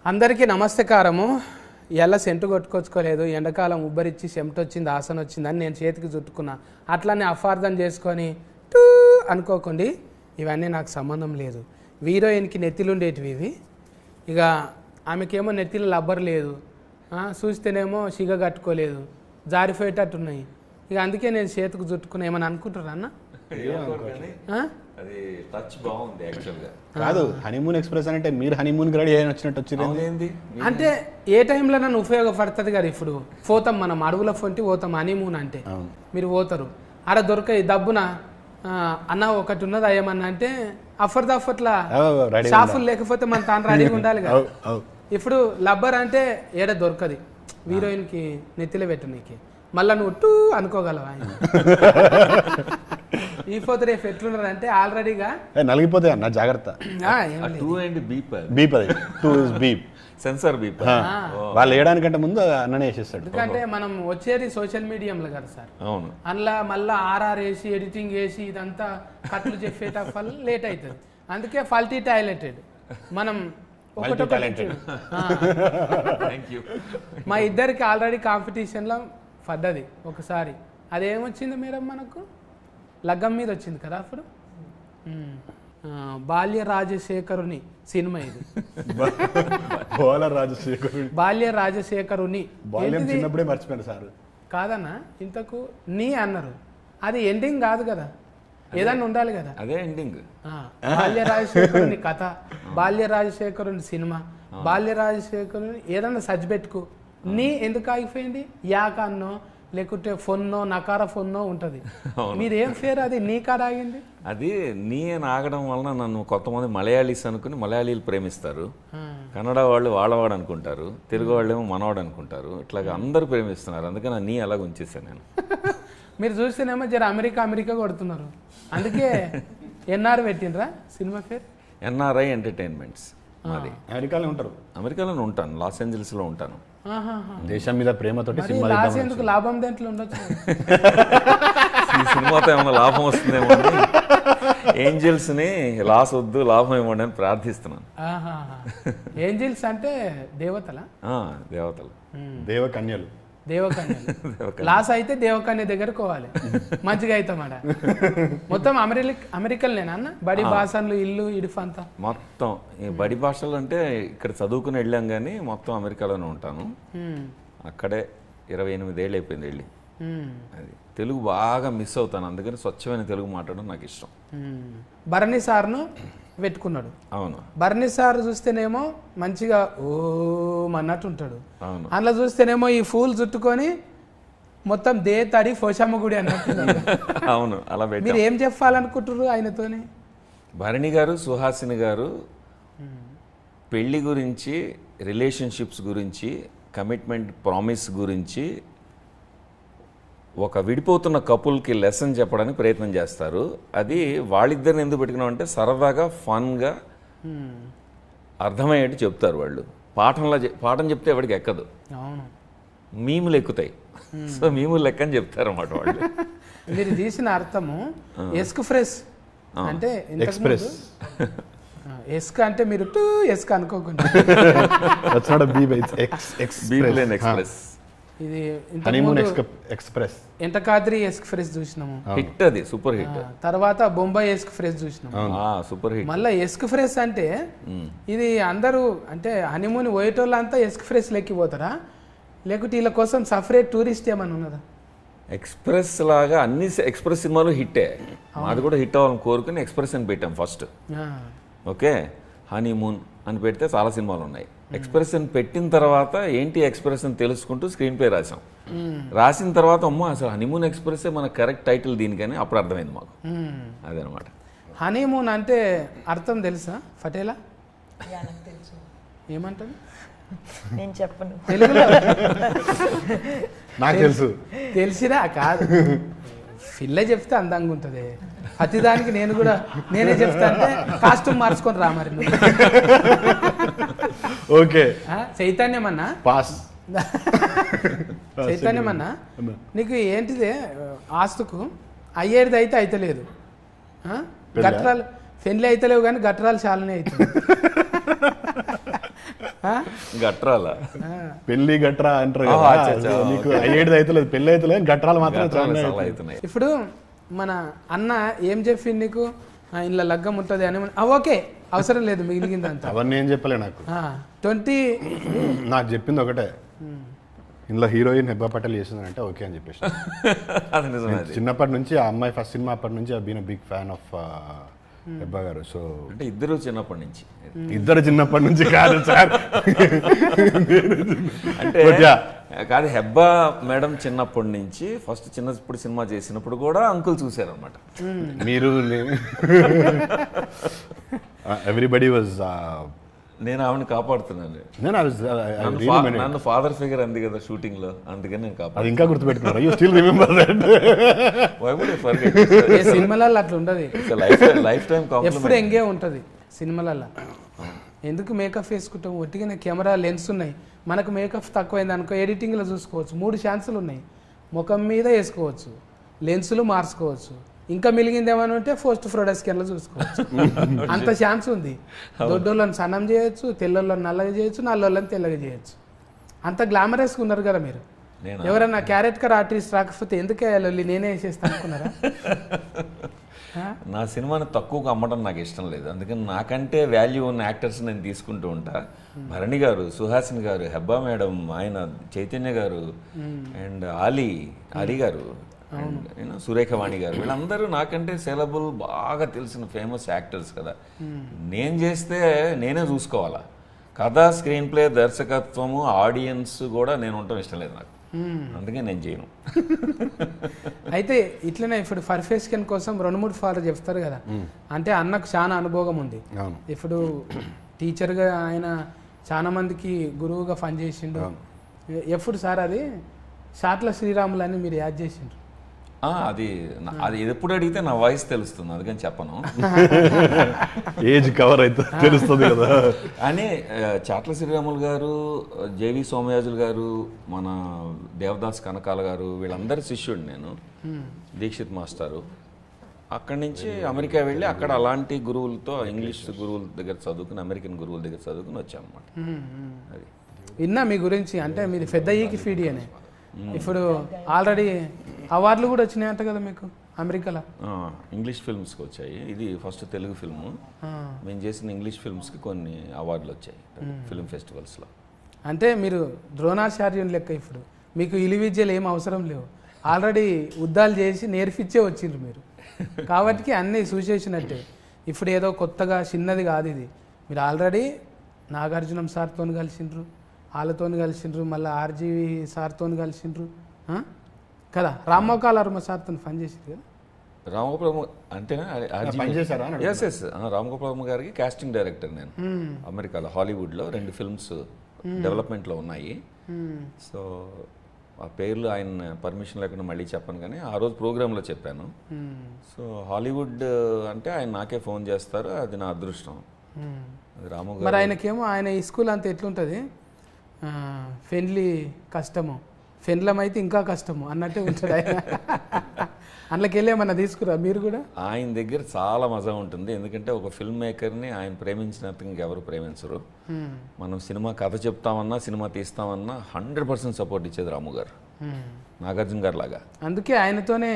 అందరికీ నమస్కారము. ఎలా సెంటు కొట్టుకొచ్చుకోలేదు, ఎండాకాలం ఉబ్బరిచ్చి చెమట వచ్చింది, ఆసన వచ్చిందని నేను చేతికి చుట్టుకున్నా. అట్లానే అపార్థం చేసుకొని టూ అనుకోకండి, ఇవన్నీ నాకు సంబంధం లేదు. హీరోయిన్కి నెత్తిలు ఉండేటివి ఇవి. ఇక ఆమెకేమో నెత్తిలో లబ్బర్ లేదు, చూస్తేనేమో సిగ కట్టుకోలేదు, జారిపోయేటట్టున్నాయి. ఇక అందుకే నేను చేతికి చుట్టుకున్నా. ఏమని అనుకుంటారా అన్న? అది టచ్ బాగుంది యాక్చువల్గా. కాదు, హనీమూన్ ఎక్స్ప్రెస్ అంటే మీరు హనీమూన్ రెడీ అయిన వచ్చినట్టు వచ్చింది. అంటే ఏ టైంలో నన్ను ఉపయోగపడుతుంది కదా. ఇప్పుడు పోతాం మనం అడవుల ఫొంటి పోతాం హనీమూన్ అంటే, మీరు పోతారు ఆడ దొరకాయి దబ్బున అన్న ఒకటి ఉన్నది ఏమన్నా అంటే అఫర్లా షాఫులు లేకపోతే మన తాను రెడీగా ఉండాలి కదా. ఇప్పుడు లబ్బర్ అంటే ఏడ దొరకది, హీరోయిన్కి నెత్తిలో పెట్టు నీకు, మళ్ళీ నువ్వు టూ అనుకోగలవా? ఈ పోతే రేపు ఎట్లున్నారంటే ఆల్రెడీగా నలిగిపోతాయి అన్న, జాగ్రత్త. సెన్సార్ బీప్ వాళ్ళు వేయడానికంటే ముందు అన్ననే వేసేస్తాడు. ఎందుకంటే మనం వచ్చేది సోషల్ మీడియంలో కదా సార్. అవును, అందులో మళ్ళీ ఆర్ఆర్ వేసి ఎడిటింగ్ వేసి ఇదంతా కట్లు చెప్పేట వల్ల లేట్ అవుతుంది. అందుకే ఫల్టీ టాలెంటెడ్ మనం మా ఇద్దరికి ఆల్రెడీ కాంపిటీషన్లో పడ్డది ఒకసారి. అదేమొచ్చింది మేడం మనకు, లగ్గం మీద వచ్చింది కదా అప్పుడు. బాల్య రాజశేఖరుని సినిమా ఇది. బాల్య రాజశేఖరుని చిన్నప్పుడే మర్చిపోయాను సార్. కాదన్నా, ఇంతకు నీ అన్నారు, అది ఎండింగ్ కాదు కదా, ఏదన్నా ఉండాలి కదా. అదే ఎండింగ్. బాల్య రాజశేఖరుని కథ, బాల్య రాజశేఖరుని సినిమా, బాల్య రాజశేఖరుని ఏదన్నా సజ్ పెట్టుకో. నీ ఎందుకు ఆగిపోయింది? యాకన్నో లేకుంటే ఫొన్నో నకార ఫొన్నో ఉంటుంది. మీరేం పేరు అది నీ కాడ ఆగింది? అది నీ అని ఆగడం వలన నన్ను కొంతమంది మలయాళీస్ అనుకుని మలయాళీలు ప్రేమిస్తారు, కన్నడ వాళ్ళు వాళ్ళవాడు అనుకుంటారు, తెలుగు వాళ్ళేమో మనవాడు అనుకుంటారు. ఇట్లాగా అందరూ ప్రేమిస్తున్నారు, అందుకని నీ అలాగ ఉంచేసాను నేను. మీరు చూస్తేనేమో జర అమెరికా కొడుతున్నారు, అందుకే ఎన్ఆర్ పెట్టినరా సినిమా పేరు? NRI entertainments. మాది అమెరికాలోనే ఉంటాను, లాస్ ఏంజల్స్లో ఉంటాను. దేశం మీద ప్రేమతోటి ఎందుకు లాభం దేంట్లో ఉండొచ్చు. ఈ సినిమాతో ఏమైనా లాభం వస్తుందేమో, ఏంజల్స్ ని లాస్ వద్దు, లాభం ఇవ్వండి అని ప్రార్థిస్తున్నాను. ఏంజల్స్ అంటే దేవతల దేవతలు, దేవకన్యలు. లాస్ అయితే దేవకన్య దగ్గరకు పోవాలి, మంచిగా అవుతామాట. మొత్తం అమెరికన్లేనా అన్న? బడి భాషలు ఇల్లు ఇడుఫంతా మొత్తం ఈ బడి భాషలు అంటే ఇక్కడ చదువుకుని వెళ్ళాం కానీ మొత్తం అమెరికాలోనే ఉంటాను. అక్కడే 28 ఏళ్ళు అయిపోయింది వెళ్ళి. అది తెలుగు బాగా మిస్ అవుతాను, అందుకని స్వచ్ఛమైన తెలుగు మాట్లాడడం నాకు ఇష్టం. భరణి సార్ను పెట్టుకున్నాడు. అవును, భరణి సార్ చూస్తేనేమో మంచిగా ఓం అన్నట్టు ఉంటాడు. అవును, అందులో చూస్తేనేమో ఈ ఫూల్ చుట్టుకొని మొత్తం తడి పోషమ్మ గుడి అన్నట్టు. అవును, అలా పెట్టి మీరు ఏం చెప్పాలనుకుంటారు ఆయనతోని? భరణి గారు, సుహాసిని గారు పెళ్లి గురించి, రిలేషన్షిప్స్ గురించి, కమిట్మెంట్, ప్రామిస్ గురించి ఒక విడిపోతున్న కపుల్కి లెసన్ చెప్పడానికి ప్రయత్నం చేస్తారు. అది వాళ్ళిద్దరిని ఎందుకు పెట్టుకున్నాం అంటే సరదాగా, ఫన్గా, అర్థమయ్యేట్టు చెప్తారు వాళ్ళు. పాఠం చెప్తే ఎవరికి ఎక్కదు, మీములు ఎక్కుతాయి. సో మీములు లెక్క అని చెప్తారు అన్నమాట వాళ్ళు. మీరు తీసిన అర్థము ఎస్క్ ఫ్రెష్ అంటే ఎక్స్ప్రెస్. ఎస్క్ అంటే మీరు టూ ఎస్క్ అనుకోకుండా ఎక్స్ప్రెస్. ఇది ఎక్స్ప్రెస్ ఎంటకాద్రి ఎస్క్ ఫ్రెష్ చూసినాము, హిట్, అది సూపర్ హిట్. తర్వాత బొంబాయి ఎస్క్ ఫ్రెష్ చూసినాము, సూపర్ హిట్. మళ్ళీ ఎస్క్ ఫ్రెష్ అంటే ఇది అందరూ అంటే హనీమూన్ పోయేటోళ్ళంతా ఎస్క్ ఫ్రెష్ లెక్కిపోతారా, లేకుంటే వీళ్ళ కోసం సపరేట్ టూరిస్ట్ ఏమన్నా ఉన్నదా? ఎక్స్ప్రెస్ లాగా అన్ని ఎక్స్ప్రెస్ సినిమాలు హిట్టే, మాది కూడా హిట్ అవ్వాలని కోరుకుని ఎక్స్ప్రెస్ అని పెట్టాం ఫస్ట్. ఓకే, హనీమూన్ అని పెడితే చాలా సినిమాలు ఉన్నాయి. ఎక్స్ప్రెషన్ పెట్టిన తర్వాత ఏంటి ఎక్స్ప్రెషన్ తెలుసుకుంటూ స్క్రీన్ ప్లే రాసాం. రాసిన తర్వాత అమ్మో అసలు హనీమూన్ ఎక్స్ప్రెస్ మన కరెక్ట్ టైటిల్ దీనికని అప్పుడు అర్థమైంది మాకు. అదనమాట. హనీమూన్ అంటే అర్థం తెలుసా పటేలా? ఏమంటారు? నేను చెప్పను, తెలుగులో నాకు తెలుసు. తెలిసిరా? కాదు, పిల్ల చెప్తే అందంగా ఉంటుంది. ప్రతిదానికి నేనే చెప్తా అంటే కాస్ట్యూమ్ మార్చుకొని రా మరి. Okay, చైతన్యమన్నా pass. చైతన్యమన్నా నీకు ఏంటిదే ఆస్తుకు అయ్యేది అయితే అయితలేదు, గట్రాలు పెళ్ళి అయితలేవు కానీ గట్రాలు చాలానే అవుతుంది. గట్రాల పెళ్లి గట్రా అంటారు కదా, అచ్చా, అచ్చా, నీకు అయ్యేది అయితే లేదు, పెళ్లి అయితే లేదు, గట్రాలు మాత్రం గట్రాలు చాలా చాలా అవుతున్నాయి. ఇప్పుడు మన అన్న ఏం చెప్పింది నీకు, ఇంట్లో లగ్గం ఉంటుంది అని. ఓకే, అవసరం లేదు మిగిలిందంతా. అవన్నీ ఏం చెప్పలే నాకు. 20 నాకు చెప్పింది ఒకటే, ఇందులో హీరోయిన్ హెబ్బా పటేల్ చేసిందంటే ఓకే అని చెప్పేసి. అది నిజమే. అది చిన్నప్పటి నుంచి ఆ అమ్మాయి ఫస్ట్ సినిమా అప్పటి నుంచి been big fan of Hebba garu. So అంటే ఇద్దరు చిన్నప్పటి నుంచి. ఇద్దరు చిన్నప్పటి నుంచి కాదు సార్, అంటే కాదు, హెబ్బా మేడం చిన్నప్పటి నుంచి ఫస్ట్ చిన్నప్పుడు సినిమా చేసినప్పుడు కూడా అంకుల్ చూశారు అనమాట. మీరు ఎవ్రీబడి వాజ్, నేను ఆవిడని కాపాడుతున్నాను. నన్ను ఫాదర్ ఫిగర్ అంది కదా షూటింగ్ లో, అందుకని నేను అది కాపాడు. ఇంకా గుర్తుపెట్టుకున్నారు. You still remember that. సినిమాలలో అట్లా ఉండదు, లైఫ్ టైం ఎప్పుడు ఎంగే ఉంటుంది సినిమాలలో. ఎందుకు మేకప్ వేసుకుంటాం, ఒట్టిగా కెమెరా లెన్స్ ఉన్నాయి, మనకు మేకప్ తక్కువైంది అనుకో ఎడిటింగ్లో చూసుకోవచ్చు, 3 ఛాన్సులు ఉన్నాయి. ముఖం మీద వేసుకోవచ్చు, లెన్సులు మార్చుకోవచ్చు, ఇంకా మిలిగిందేమని ఉంటే పోస్ట్ ప్రొడక్ట్స్లో చూసుకోవచ్చు. అంత ఛాన్స్ ఉంది. దొడ్డోళ్ళని సన్నం చేయొచ్చు, తెల్లోళ్ళని నల్లగా చేయొచ్చు, నల్లోళ్ళని తెల్లగా చేయొచ్చు. అంత గ్లామరస్గా ఉన్నారు కదా మీరు. ఎవరన్నా క్యారెక్టర్ ఆర్టిస్ట్ రాకపోతే ఎందుకు వేయాలి, నేనే వేసేస్తాను అనుకున్నారా? నా సినిమాని తక్కువగా అమ్మడం నాకు ఇష్టం లేదు, అందుకని నాకంటే వాల్యూ ఉన్న యాక్టర్స్ నేను తీసుకుంటూ ఉంటా. భరణి గారు, సుహాసిని గారు, హెబ్బా మేడం, ఆయన చైతన్య గారు, అండ్ అలీ గారు, సురేఖవాణి గారు, వీళ్ళందరూ నాకంటే సెలబుల్, బాగా తెలిసిన ఫేమస్ యాక్టర్స్ కదా. నేను చేస్తే నేనే చూసుకోవాలా. కథ, స్క్రీన్ ప్లే, దర్శకత్వము, ఆడియన్స్ కూడా నేను ఉండటం ఇష్టం లేదు నాకు, అందుకే నేను చేయను. అయితే ఇట్లనే ఇప్పుడు పర్ఫెక్షన్ కోసం 2-3 ఫార్లు చెప్తారు కదా, అంటే అన్నకు చాలా అనుభవం ఉంది. ఇప్పుడు టీచర్గా ఆయన చాలా మందికి గురువుగా పనిచేసిండు. ఎప్పుడు సార్ అది షాట్ల శ్రీరాములు అని మీరు యాడ్ చేసిండ్రు? అది ఎప్పుడు అడిగితే నా వాయిస్ తెలుస్తుంది, అందుకని చెప్పను. ఏజ్ కవర్ అయితే తెలుస్తుంది కదా అని చాట్ల శ్రీరాములు గారు, జేవి సోమయాజులు గారు, మన దేవదాస్ కనకాల గారు, వీళ్ళందరి శిష్యుడు నేను. దీక్షిత్ మాస్టారు. అక్కడి నుంచి అమెరికా వెళ్ళి అక్కడ అలాంటి గురువులతో, ఇంగ్లీష్ గురువుల దగ్గర చదువుకుని, అమెరికన్ గురువుల దగ్గర చదువుకుని వచ్చాను అనమాట. అది విన్నా మీ గురించి, అంటే మీరు పెద్ద ఈకి ఫీడి అని. ఇప్పుడు ఆల్రెడీ అవార్డులు కూడా వచ్చినాయంట కదా మీకు అమెరికాలో? ఇంగ్లీష్ ఫిల్మ్స్కి వచ్చాయి. ఇది ఫస్ట్ తెలుగు ఫిల్మ్. మేము చేసిన ఇంగ్లీష్ ఫిల్మ్స్కి కొన్ని అవార్డులు వచ్చాయి ఫిల్మ్ ఫెస్టివల్స్లో. అంటే మీరు ద్రోణాచార్యుని లెక్క. ఇప్పుడు మీకు ఇలి విద్యలు ఏం అవసరం లేవు, ఆల్రెడీ యుద్ధాలు చేసి నేర్పించే వచ్చిండ్రు మీరు, కాబట్టి అన్నీ చూసేసినట్టే. ఇప్పుడు ఏదో కొత్తగా చిన్నది కాదు ఇది. మీరు ఆల్రెడీ నాగార్జునం సార్తో కలిసిండ్రు, వాళ్ళతో కలిసిండ్రు, మళ్ళీ ఆర్జీవి సార్తో కలిసిండ్రు కదా, రామ్మోకాల వర్మ సార్తో పనిచేసింది కదా. రామగోపాల అంతేనా? పనిచేశారా? ఎస్ ఎస్, రామగోపాల వర్మ గారికి కాస్టింగ్ డైరెక్టర్ నేను. అమెరికాలో హాలీవుడ్లో 2 ఫిల్మ్స్ డెవలప్మెంట్లో ఉన్నాయి. సో ఆ పేర్లు ఆయన పర్మిషన్ లేకుండా మళ్ళీ చెప్పను, కానీ ఆ రోజు ప్రోగ్రాంలో చెప్పాను. సో హాలీవుడ్ అంటే ఆయన నాకే ఫోన్ చేస్తారు, అది నా అదృష్టం. రాము గారు మరి ఆయనకేమో ఆయన ఈ స్కూల్ అంతా ఎట్లుంటుంది, ఫెన్లీ కష్టము, ఫెన్లం అయితే ఇంకా కష్టము అన్నట్టే ఉంటాడు ఆయన. అందులోకి వెళ్ళేమన్నా తీసుకురా మీరు కూడా? ఆయన దగ్గర చాలా మజా ఉంటుంది, ఎందుకంటే ఒక ఫిల్మ్ మేకర్ని ఆయన ప్రేమించినంత ఇంకెవరు ప్రేమించరు. మనం సినిమా కథ చెప్తామన్నా, సినిమా తీస్తామన్నా 100% సపోర్ట్ ఇచ్చేది రాము గారు, నాగార్జున గారు లాగా. అందుకే ఆయనతోనే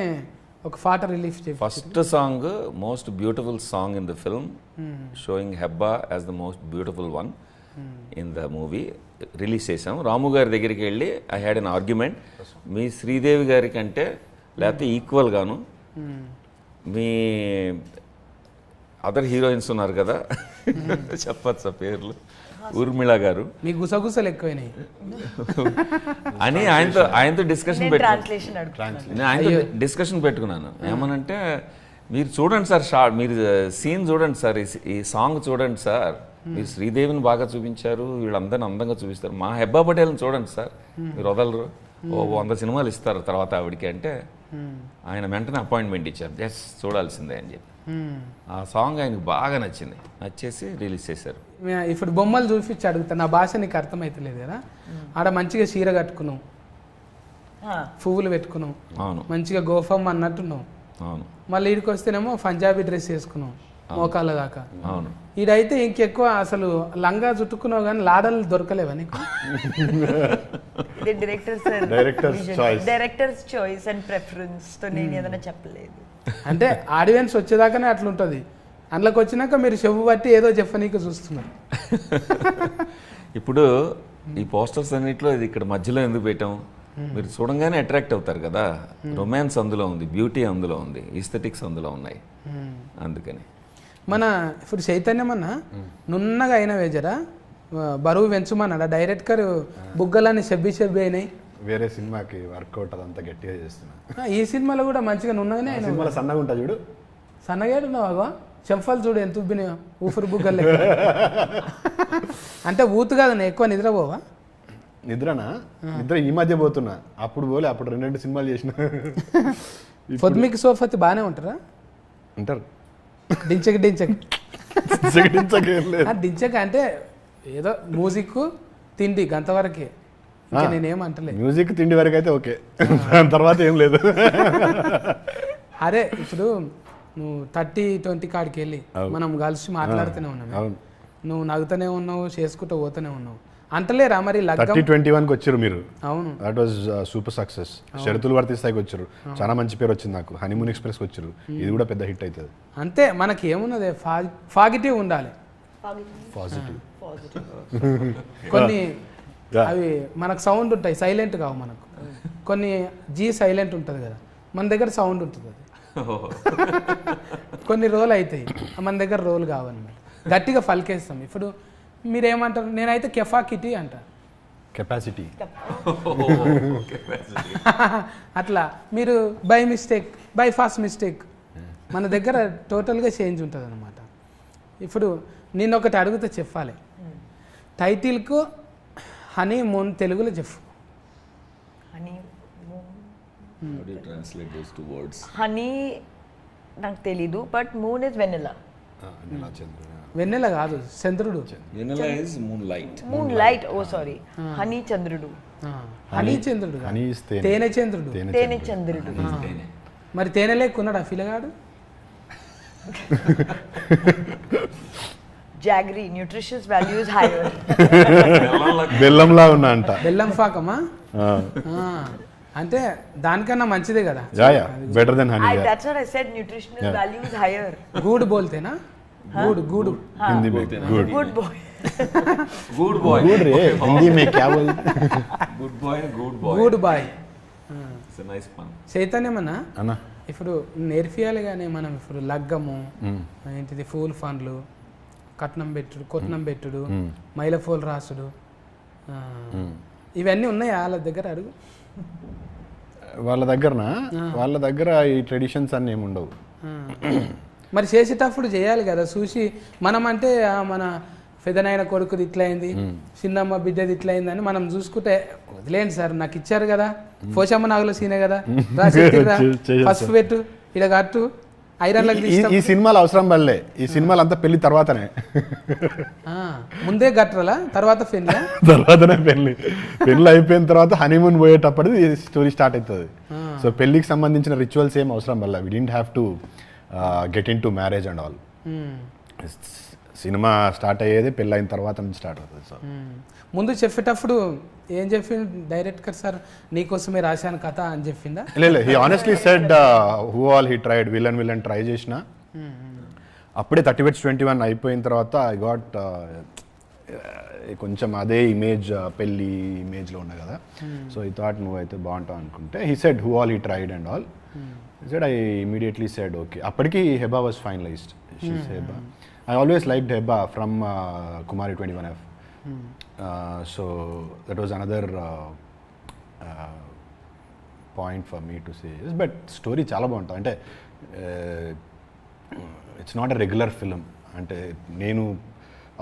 ఒక పాట రిలీఫ్ చేసి first song, most beautiful song in the film, showing Hebba as the most beautiful one in the movie, release చేసాం. రాము గారి దగ్గరికి వెళ్ళి ఐ హ్యాడ్ అన్ ఆర్గ్యుమెంట్, మీ శ్రీదేవి గారి కంటే లేకపోతే ఈక్వల్ గాను మీ అదర్ హీరోయిన్స్ ఉన్నారు కదా, చెప్పచ్చా పేర్లు, ఊర్మిళ గారు, మీ గుసగుసలు ఎక్కువైనాయి అని ఆయనతో డిస్కషన్ డిస్కషన్ పెట్టుకున్నాను. ఏమనంటే, మీరు చూడండి సార్, మీరు సీన్ చూడండి సార్, ఈ సాంగ్ చూడండి సార్, మీరు శ్రీదేవిని బాగా చూపించారు, వీళ్ళందరినీ అందంగా చూపిస్తారు, మా హెబ్బా పటేల్ని చూడండి సార్, మీరు వదలరు, 100 సినిమాలు ఇస్తారు తర్వాత ఆవిడికి అంటే, ఆయన వెంటనే అపాయింట్మెంట్ ఇచ్చారు, జస్ట్ చూడాల్సిందే అని చెప్పి. ఆ సాంగ్ ఆయనకు బాగా నచ్చింది, నచ్చేసి రిలీజ్ చేశారు. ఇప్పుడు బొమ్మలు చూపించి అడుగుతా, నా భాష నీకు అర్థమవుతలేదు కదా, ఆడ మంచిగా చీర కట్టుకున్నావు, పువ్వులు పెట్టుకున్నావు, అవును, మంచిగా గోఫమ్ అన్నట్టున్నావు, అవును, మళ్ళీ ఇడికి వస్తేనేమో పంజాబీ డ్రెస్ వేసుకున్నావు, మోకాళ్ళ దాకా. అవును. ఈడైతే ఇంకెక్కువ అసలు లంగా చుట్టుకున్నావు కానీ లాడలు దొరకలేవా నీకు? డైరెక్టర్స్ చాయిస్ అండ్ ప్రెఫరెన్స్ తో నేను ఏదైనా చెప్పలేదు. అంటే ఆడియన్స్ వచ్చేదాకానే అట్లుంటది, అందులోకి వచ్చినాక మీరు చెవు బట్టి ఏదో చెప్పనీకి చూస్తున్నారు. ఇప్పుడు ఈ పోస్టర్స్ అన్నిట్లో ఇది ఇక్కడ మధ్యలో ఎందుకు పెట్టాం, మీరు చూడంగానే అట్రాక్ట్ అవుతారు కదా. రొమాన్స్ అందులో ఉంది, బ్యూటీ అందులో ఉంది, ఈస్థెటిక్స్ అందులో ఉన్నాయి, అందుకని. మన ఇప్పుడు చైతన్యం అన్న నున్నగా అయిన వేజరా బరువు పెంచుమన్నాడా డైరెక్టర్, బుగ్గలని చెబ్బి అయినాయి. వేరే సినిమాకి వర్కౌట్ అదంతా గట్టిగా చేస్తున్నా. ఈ సినిమాలో కూడా మంచిగా నున్నగానే అయినా. సినిమాలో సన్నగా ఉంటా చూడు, సన్నగాడున్నావా? చెంఫాలు చూడు ఎంత ఉబ్బినాయో, ఊపిరి బుగ్గలు లెక్క. అంటే ఊతు కాదు, ఎక్కువ నిద్రపోవా? నిద్రనా? నిద్ర ఈ మధ్య పోతున్నా, అప్పుడు పోలే, అప్పుడు 2 సినిమాలు చేసిన. పొద్దుమికి సోఫతి బాగానే ఉంటారా? ఉంటారు. డించక డించక అంటే ఏదో మ్యూజిక్ తిండి గంతవరకే, ఇంకా నేనేమంటలేదు. మ్యూజిక్ తిండి వరకు అయితే ఓకే, దాని తర్వాత ఏం లేదు. అరే ఇప్పుడు నువ్వు 30-20 కాడికి వెళ్ళి మనం కలిసి మాట్లాడుతూనే ఉన్నావు, నువ్వు నవ్వుతూనే ఉన్నావు, చేసుకుంటూ పోతూనే ఉన్నావు, అంటలేరా మరి 30-21కి వచ్చారు మీరు. అవును, దట్ వాజ్ సూపర్ సక్సెస్. షరతులు వర్తిస్తాయికి వచ్చారు, చాలా మంచి పేరు వచ్చింది నాకు. హనీమూన్ ఎక్స్ప్రెస్కి వచ్చారు, ఇది కూడా పెద్ద హిట్ అవుతుంది. అంతే, మనకి ఏమున్నది, పాజిటివ్ ఉండాలి. పాజిటివ్ కొన్ని అవి మనకు సౌండ్ ఉంటాయి, సైలెంట్ కావు మనకు. కొన్ని సైలెంట్ ఉంటుంది కదా, మన దగ్గర సౌండ్ ఉంటుంది, అది కొన్ని రోల్ అవుతాయి, మన దగ్గర రోల్ కావన్నమాట, గట్టిగా పలికేస్తాం. ఇప్పుడు మీరేమంటారు? నేనైతే కెఫాకిటీ అంట, కెపాసిటీ. అట్లా మీరు బై ఫాస్ట్ మిస్టేక్, మన దగ్గర టోటల్గా చేంజ్ ఉంటుంది అనమాట. ఇప్పుడు నేను ఒకటి అడుగుతా, చెప్పాలి. టైటిల్కు హనీమూన్ తెలుగులో చెప్పు. హనీ నాకు తెలీదు, బట్ మూన్ ఇస్ వెన్నెలా. వెన్నెల కాదు, చంద్రుడు. Moon light, oh sorry, honey చంద్రుడు. హనీ చంద్రుడు, తేనె చంద్రుడు. తేనె చంద్రుడు. మరి తేనె లేకున్నాడా ఫిలగాడు? Jaggery, nutritious values higher. బెల్లంలా ఉన్నా అంట. బెల్లం పాకమా? అంటే దానికన్నా మంచిదే కదా. Better then honey. That's what I said, nutritional values higher. Good బోల్తేనా? గుడ్ हिंदी में good good boy. Good boy good रे, हिंदी में क्या बोल? Good boy. It's a nice పన్. చైతన్యమన్నా అన్న ఇప్పుడు నేర్పియాలి కానీ మనం ఇప్పుడు లగ్గము ఏంటిది, ఫూల్ ఫండ్లు, కట్నం పెట్టుడు, మైలఫోల్ రాసుడు, ఇవన్నీ ఉన్నాయా వాళ్ళ దగ్గర? అడుగు. వాళ్ళ దగ్గర ఈ ట్రెడిషన్స్ అన్నీ ఏమి ఉండవు. మరి చేసేటప్పుడు చేయాలి కదా, చూసి మనం అంటే మన పెదనాయన కొడుకుది ఇట్లయింది, చిన్నమ్మ బిడ్డది ఇట్లయింది అని మనం చూసుకుంటే వదిలేండి సార్, నాకు ఇచ్చారు కదా, పోషమ్మ నాగుల సీనే కదా, పసుపు పెట్టు, ఇడ కట్టు, ఐరన్లకు ఈ సినిమాలు అవసరం పడలే. ఈ సినిమాలు అంతా పెళ్లి తర్వాతనే, ముందే గట్రలా తర్వాతనే పెళ్లి అయిపోయిన తర్వాత హనీమూన్ పోయేటప్పుడు స్టోరీ స్టార్ట్ అవుతుంది. సో పెళ్లికి సంబంధించిన రిచువల్స్ ఏం అవసరం పడలే. We didn't have to get into marriage and all. Cinema start అయ్యేది పెళ్ళి అయిన తర్వాత నుంచి స్టార్ట్ అవుతుంది. సో ముందు చెప్పేటప్పుడు ఏం చెప్పిండు డైరెక్టర్ సార్, నీకోసమే రాశాను కథ అని చెప్పిందా? లేదు, he honestly said who all he tried, villain try చేసిన అప్పుడే 30-21 అయిపోయిన తర్వాత ఐ గాట్ కొంచెం అదే ఇమేజ్, పెళ్ళి ఇమేజ్లో ఉన్నా కదా. సో ఈ థాట్ నువ్వు అయితే బాగుంటావు అనుకుంటే, he said who all he tried and all. said I immediately said okay. Appadiki Heba was finalized. She's Heba. I always liked Heba from Kumari 21F. So that was another point for me to say. But story chala baguntadi. Ante it's not a regular film. Ante nenu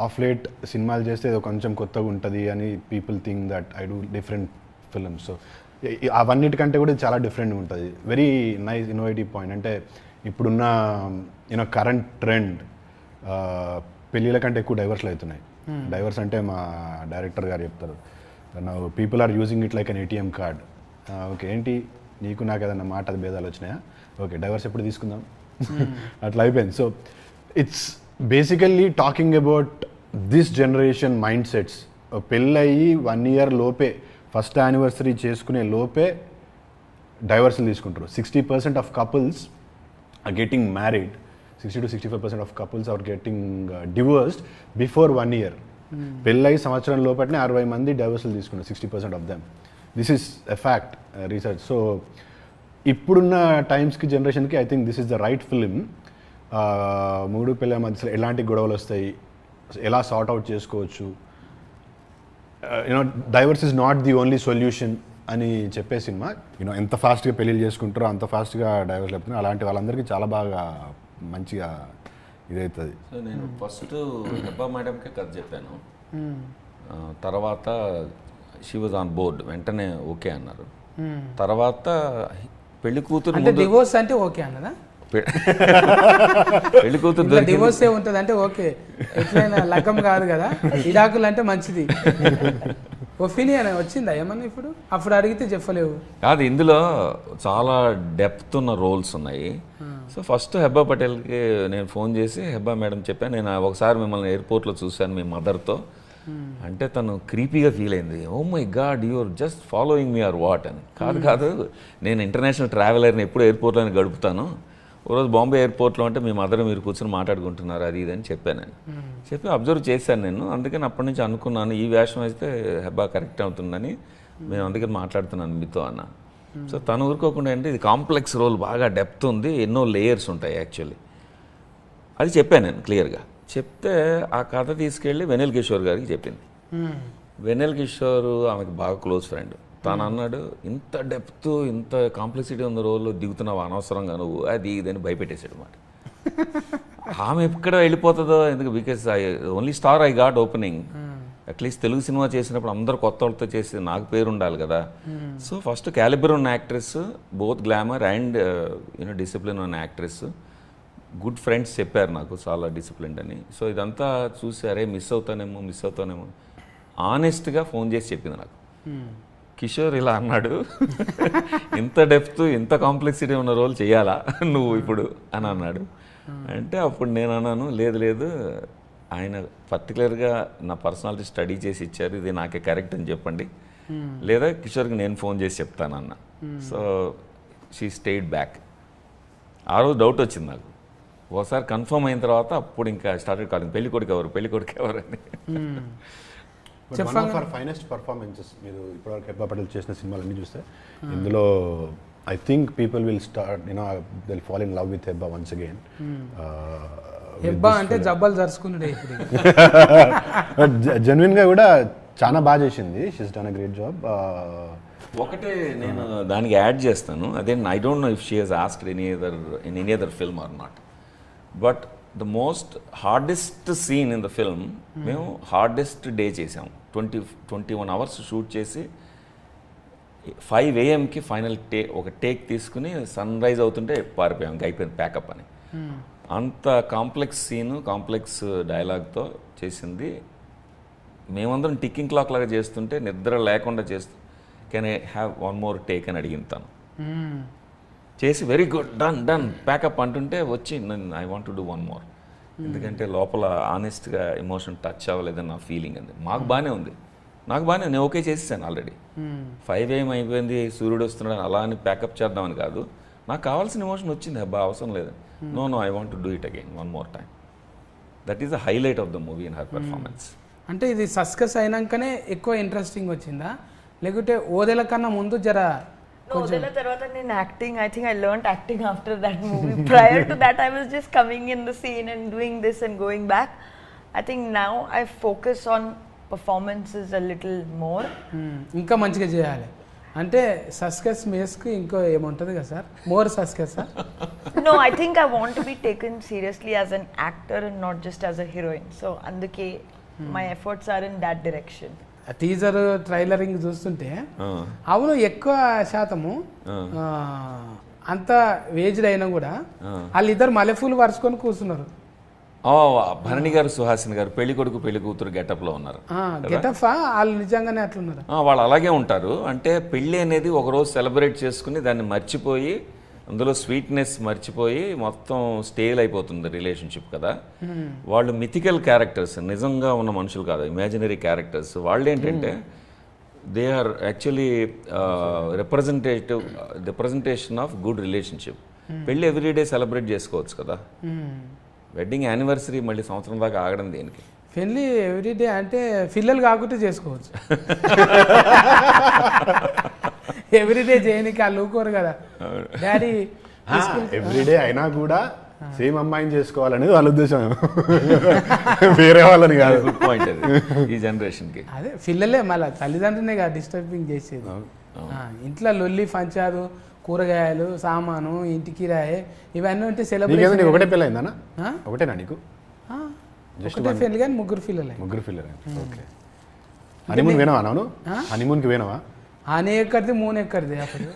off late సినిమాలు చేస్తే ఏదో కొంచెం కొత్తగా ఉంటుంది అని people think that I do different films. So అవన్నిటికంటే కూడా చాలా డిఫరెంట్గా ఉంటుంది. Very nice innovative point. అంటే ఇప్పుడున్న కరెంట్ ట్రెండ్ పెళ్ళిళ్ళ కంటే ఎక్కువ డైవర్స్లు అవుతున్నాయి. డైవర్స్ అంటే మా డైరెక్టర్ గారు చెప్తారు, people are using it like an ATM card. Okay, ఏంటి నీకు నాకు ఏదన్నా మాట భేదాలు వచ్చినాయా, ఓకే డైవర్స్ ఎప్పుడు తీసుకుందాం, అట్లా అయిపోయింది. So it's basically talking about this generation mind sets. పెళ్ళయి 1 year లోపే ఫస్ట్ యానివర్సరీ చేసుకునే లోపే డైవర్సల్ తీసుకుంటారు. 60% of couples are getting married, 60 to 65% of couples are getting divorced before 1 year. పెళ్ళయి సంవత్సరం లోపలనే 60 మంది డైవర్సల్ తీసుకున్నారు, 60% of them. This is a fact, research. So ఇప్పుడున్న టైమ్స్కి, జనరేషన్కి I think this is the right film. మూడు పిల్లల మధ్యలో ఎలాంటి గొడవలు వస్తాయి, ఎలా సార్ట్ అవుట్ చేసుకోవచ్చు, you know divorce is not the only solution అని చెప్పే సినిమా. యూనో ఎంత ఫాస్ట్గా పెళ్ళిళ్ళు చేసుకుంటారో అంత ఫాస్ట్గా డైవర్స్ లేపుతున్నారు. అలాంటి వాళ్ళందరికీ చాలా బాగా మంచిగా ఇదవుతుంది. సో నేను ఫస్ట్ హెబ్బా మేడంకే కథ చెప్పాను. తర్వాత షీ వాజ్ ఆన్ బోర్డ్, వెంటనే ఓకే అన్నారు. తర్వాత పెళ్లి కూతురు అంటే డివోర్స్ అంటే ఓకే అన్నదా? పెళ్లి కూతురు డివోర్స్ ఏ ఉంటుంది అంటే ఓకే, ఎట్లయినా లగ్గం కాదు కదా, ఇడాకులు అంటే మంచిది. ఒపీనియన్ వచ్చిందా ఏమన్నా ఇప్పుడు? అప్పుడు అడిగితే చెప్పలేవు కాదు. ఇందులో చాలా డెప్త్ ఉన్న రోల్స్ ఉన్నాయి. సో ఫస్ట్ హెబ్బా పటేల్కి నేను ఫోన్ చేసి, హెబ్బా మేడం చెప్పాను, నేను ఒకసారి మిమ్మల్ని ఎయిర్పోర్ట్లో చూశాను మీ మదర్తో. అంటే తను క్రీపీగా ఫీల్ అయింది. Oh my god, you're just following me or what అని. కాదు, నేను ఇంటర్నేషనల్ ట్రావెలర్ని ఎప్పుడు ఎయిర్పోర్ట్లోనే గడుపుతాను. ఓ రోజు బాంబే ఎయిర్పోర్ట్లో అంటే మీ మదర్ మీరు కూర్చొని మాట్లాడుకుంటున్నారు అది ఇది అని చెప్పాను. నేను చెప్పి అబ్జర్వ్ చేశాను నేను. అందుకని అప్పటి నుంచి అనుకున్నాను ఈ వేషం అయితే హెబ్బా కరెక్ట్ అవుతుందని, మేము అందుకని మాట్లాడుతున్నాను మీతో అన్న. సో తను ఊరుకోకుండా అంటే ఇది కాంప్లెక్స్ రోల్, బాగా డెప్త్ ఉంది, ఎన్నో లేయర్స్ ఉంటాయి యాక్చువల్లీ. అది చెప్పాను నేను క్లియర్గా. చెప్తే ఆ కథ తీసుకెళ్ళి వెన్నెల కిషోర్ గారికి చెప్పింది. వెన్నెల కిషోర్ ఆమెకు బాగా క్లోజ్ ఫ్రెండ్. తను అన్నాడు, ఇంత డెప్త్ ఇంత కాంప్లెక్సిటీ ఉన్న రోల్లో దిగుతున్నావు అనవసరంగా నువ్వు, అది ఇదని భయపెట్టేశాడు అన్నమాట. ఆమె ఎక్కడ వెళ్ళిపోతుందో ఎందుకు, because only star I got opening. At least Telugu cinema చేసినప్పుడు అందరు కొత్త వాళ్ళతో చేసి నాకు పేరు ఉండాలి కదా. సో ఫస్ట్ క్యాలిబర్ ఉన్న actress, both glamour and you know discipline ఉన్న యాక్ట్రెస్. గుడ్ ఫ్రెండ్స్ చెప్పారు నాకు చాలా డిసిప్లిన్ అని. సో ఇదంతా చూసి అరే మిస్ అవుతానేమో ఆనెస్ట్గా ఫోన్ చేసి చెప్పింది నాకు. కిషోర్ ఇలా అన్నాడు, ఇంత డెప్త్ ఇంత కాంప్లెక్సిటీ ఉన్న రోల్ చేయాలా నువ్వు ఇప్పుడు అని అన్నాడు. అంటే అప్పుడు నేను అన్నాను, లేదు ఆయన పర్టికులర్గా నా పర్సనాలిటీ స్టడీ చేసి ఇచ్చారు, ఇది నాకే కరెక్ట్ అని చెప్పండి, లేదా కిషోర్కి నేను ఫోన్ చేసి చెప్తానన్న. So she stayed back. ఆ రోజు డౌట్ వచ్చింది నాకు. ఒకసారి కన్ఫర్మ్ అయిన తర్వాత అప్పుడు ఇంకా స్టార్టెడ్ కాలింగ్, పెళ్లి కొడుకు ఎవరు అని. One of our finest performances మీరు ఇప్పటివరకు హెబ్బా పటేల్ చేసిన సినిమాలన్నీ చూస్తే ఇందులో I think people will start they will fall in love with Hebba once again. Hebba అంటే జబ్బలు జరుచుకున్నాడు ఇప్పుడు. జెన్యున్ గా కూడా చాలా బాగా చేసింది. She's done a great job. ఒకటే నేను దానికి యాడ్ చేస్తాను, అదే I don't know if she has asked any other film or not, but the most hardest scene in the film మేము హార్డెస్ట్ డే చేసాము. 21 hours షూట్ చేసి 5 AM ఫైనల్ ఒక take తీసుకుని సన్ రైజ్ అవుతుంటే పారిపోయాం, అయిపోయింది ప్యాకప్ అని. అంత కాంప్లెక్స్ సీను, కాంప్లెక్స్ డైలాగ్తో చేసింది. మేమందరం టిక్కింగ్ క్లాక్ లాగా చేస్తుంటే నిద్ర లేకుండా చేస్తూ can I have one more take అని అడిగింది తను. చేసి వెరీ గుడ్ డన్ ప్యాకప్ అంటుంటే వచ్చి I want to do one more, ఎందుకంటే లోపల ఆనెస్ట్గా ఎమోషన్ టచ్ అవ్వలేదని నా ఫీలింగ్ అంది. మాకు బాగానే ఉంది, నాకు బాగానే, నేను ఓకే చేసేసాను ఆల్రెడీ. 5 AM అయిపోయింది, సూర్యుడు వస్తున్నాడు అలా అని ప్యాకప్ చేద్దామని కాదు, నాకు కావాల్సిన ఎమోషన్ వచ్చింది. అబ్బా అవసరం లేదు, no I want to do it again one more time. That is the highlight of the movie in her performance. అంటే ఇది సస్కస్ అయినాకనే ఎక్కువ ఇంట్రెస్టింగ్ వచ్చిందా, లేకుంటే ఓదెల కన్నా ముందు జర? ఓదెల తర్వాత నేను acting, I think I learned acting after that movie. Prior to that I was just coming in the scene and doing this and going back. I think now I focus on performances a little more. ఇంకా మంచిగా చేయాలి అంటే సస్కస్ మేస్కి ఇంకో ఏముంటుంది కదా sir, more success? No, I think I want to be taken seriously as an actor and not just as a heroine. So అందుకే my efforts are in that direction. Teaser ట్రైలరింగ్ చూస్తుంటే అవును ఎక్కువ శాతము అంత వేజ్డ్ అయినా కూడా వాళ్ళిద్దరు మల్లెపూలు వరుసుకొని కూర్చున్నారు. భరణి గారు, సుహాసిని గారు పెళ్లి కొడుకు పెళ్లి కూతురు గెటప్ లో ఉన్నారు. గెటప్ వాళ్ళు నిజంగానే అట్లున్నారు. వాళ్ళు అలాగే ఉంటారు. అంటే పెళ్లి అనేది ఒకరోజు సెలబ్రేట్ చేసుకుని దాన్ని మర్చిపోయి అందులో స్వీట్నెస్ మర్చిపోయి మొత్తం స్టేల్ అయిపోతుంది రిలేషన్షిప్ కదా. వాళ్ళు మిథికల్ క్యారెక్టర్స్, నిజంగా ఉన్న మనుషులు కాదు, ఇమాజినరీ క్యారెక్టర్స్. వాళ్ళు ఏంటంటే they are actually representation of good relationship. పెళ్ళి ఎవ్రీడే సెలబ్రేట్ చేసుకోవచ్చు కదా. వెడ్డింగ్ యానివర్సరీ మళ్ళీ సంవత్సరం దాకా ఆగడం దేనికి? పెళ్ళి ఎవ్రీడే అంటే పిల్లలు కాకుండా చేసుకోవచ్చు. ఎవ్రీడే చేయనికి వాళ్ళు ఊరుకోరు కదా డాడీ. ఎవ్రీడే అయినా కూడా సేమ్ అమ్మాయిని చేసుకోవాలనేది వాళ్ళ ఉద్దేశం, వేరే వాళ్ళని కాదు. గుడ్ పాయింట్ అది ఈ జనరేషన్కి. అదే పిల్లలే మళ్ళీ తల్లిదండ్రులే కదా డిస్టర్బింగ్ చేసేది. ఇంట్లో లొల్లి పంచాలు, కూరగాయలు, సామాను, ఇంటి కిరాయి ఇవన్నీ ఉంటే సెలబ్రేషన్. ఒకటే పిల్ల అయిందన్నా? ఒకటేనా నీకు? ఒకటే పిల్లలు కానీ ముగ్గురు పిల్లలే. ముగ్గురు పిల్లలు. ఓకే. హనీమూన్ పోయినావా? అవును, హనీమూన్కి పోయినావా? ఆనే ఎక్కడిది మూన్ ఎక్కడిది అప్పుడు.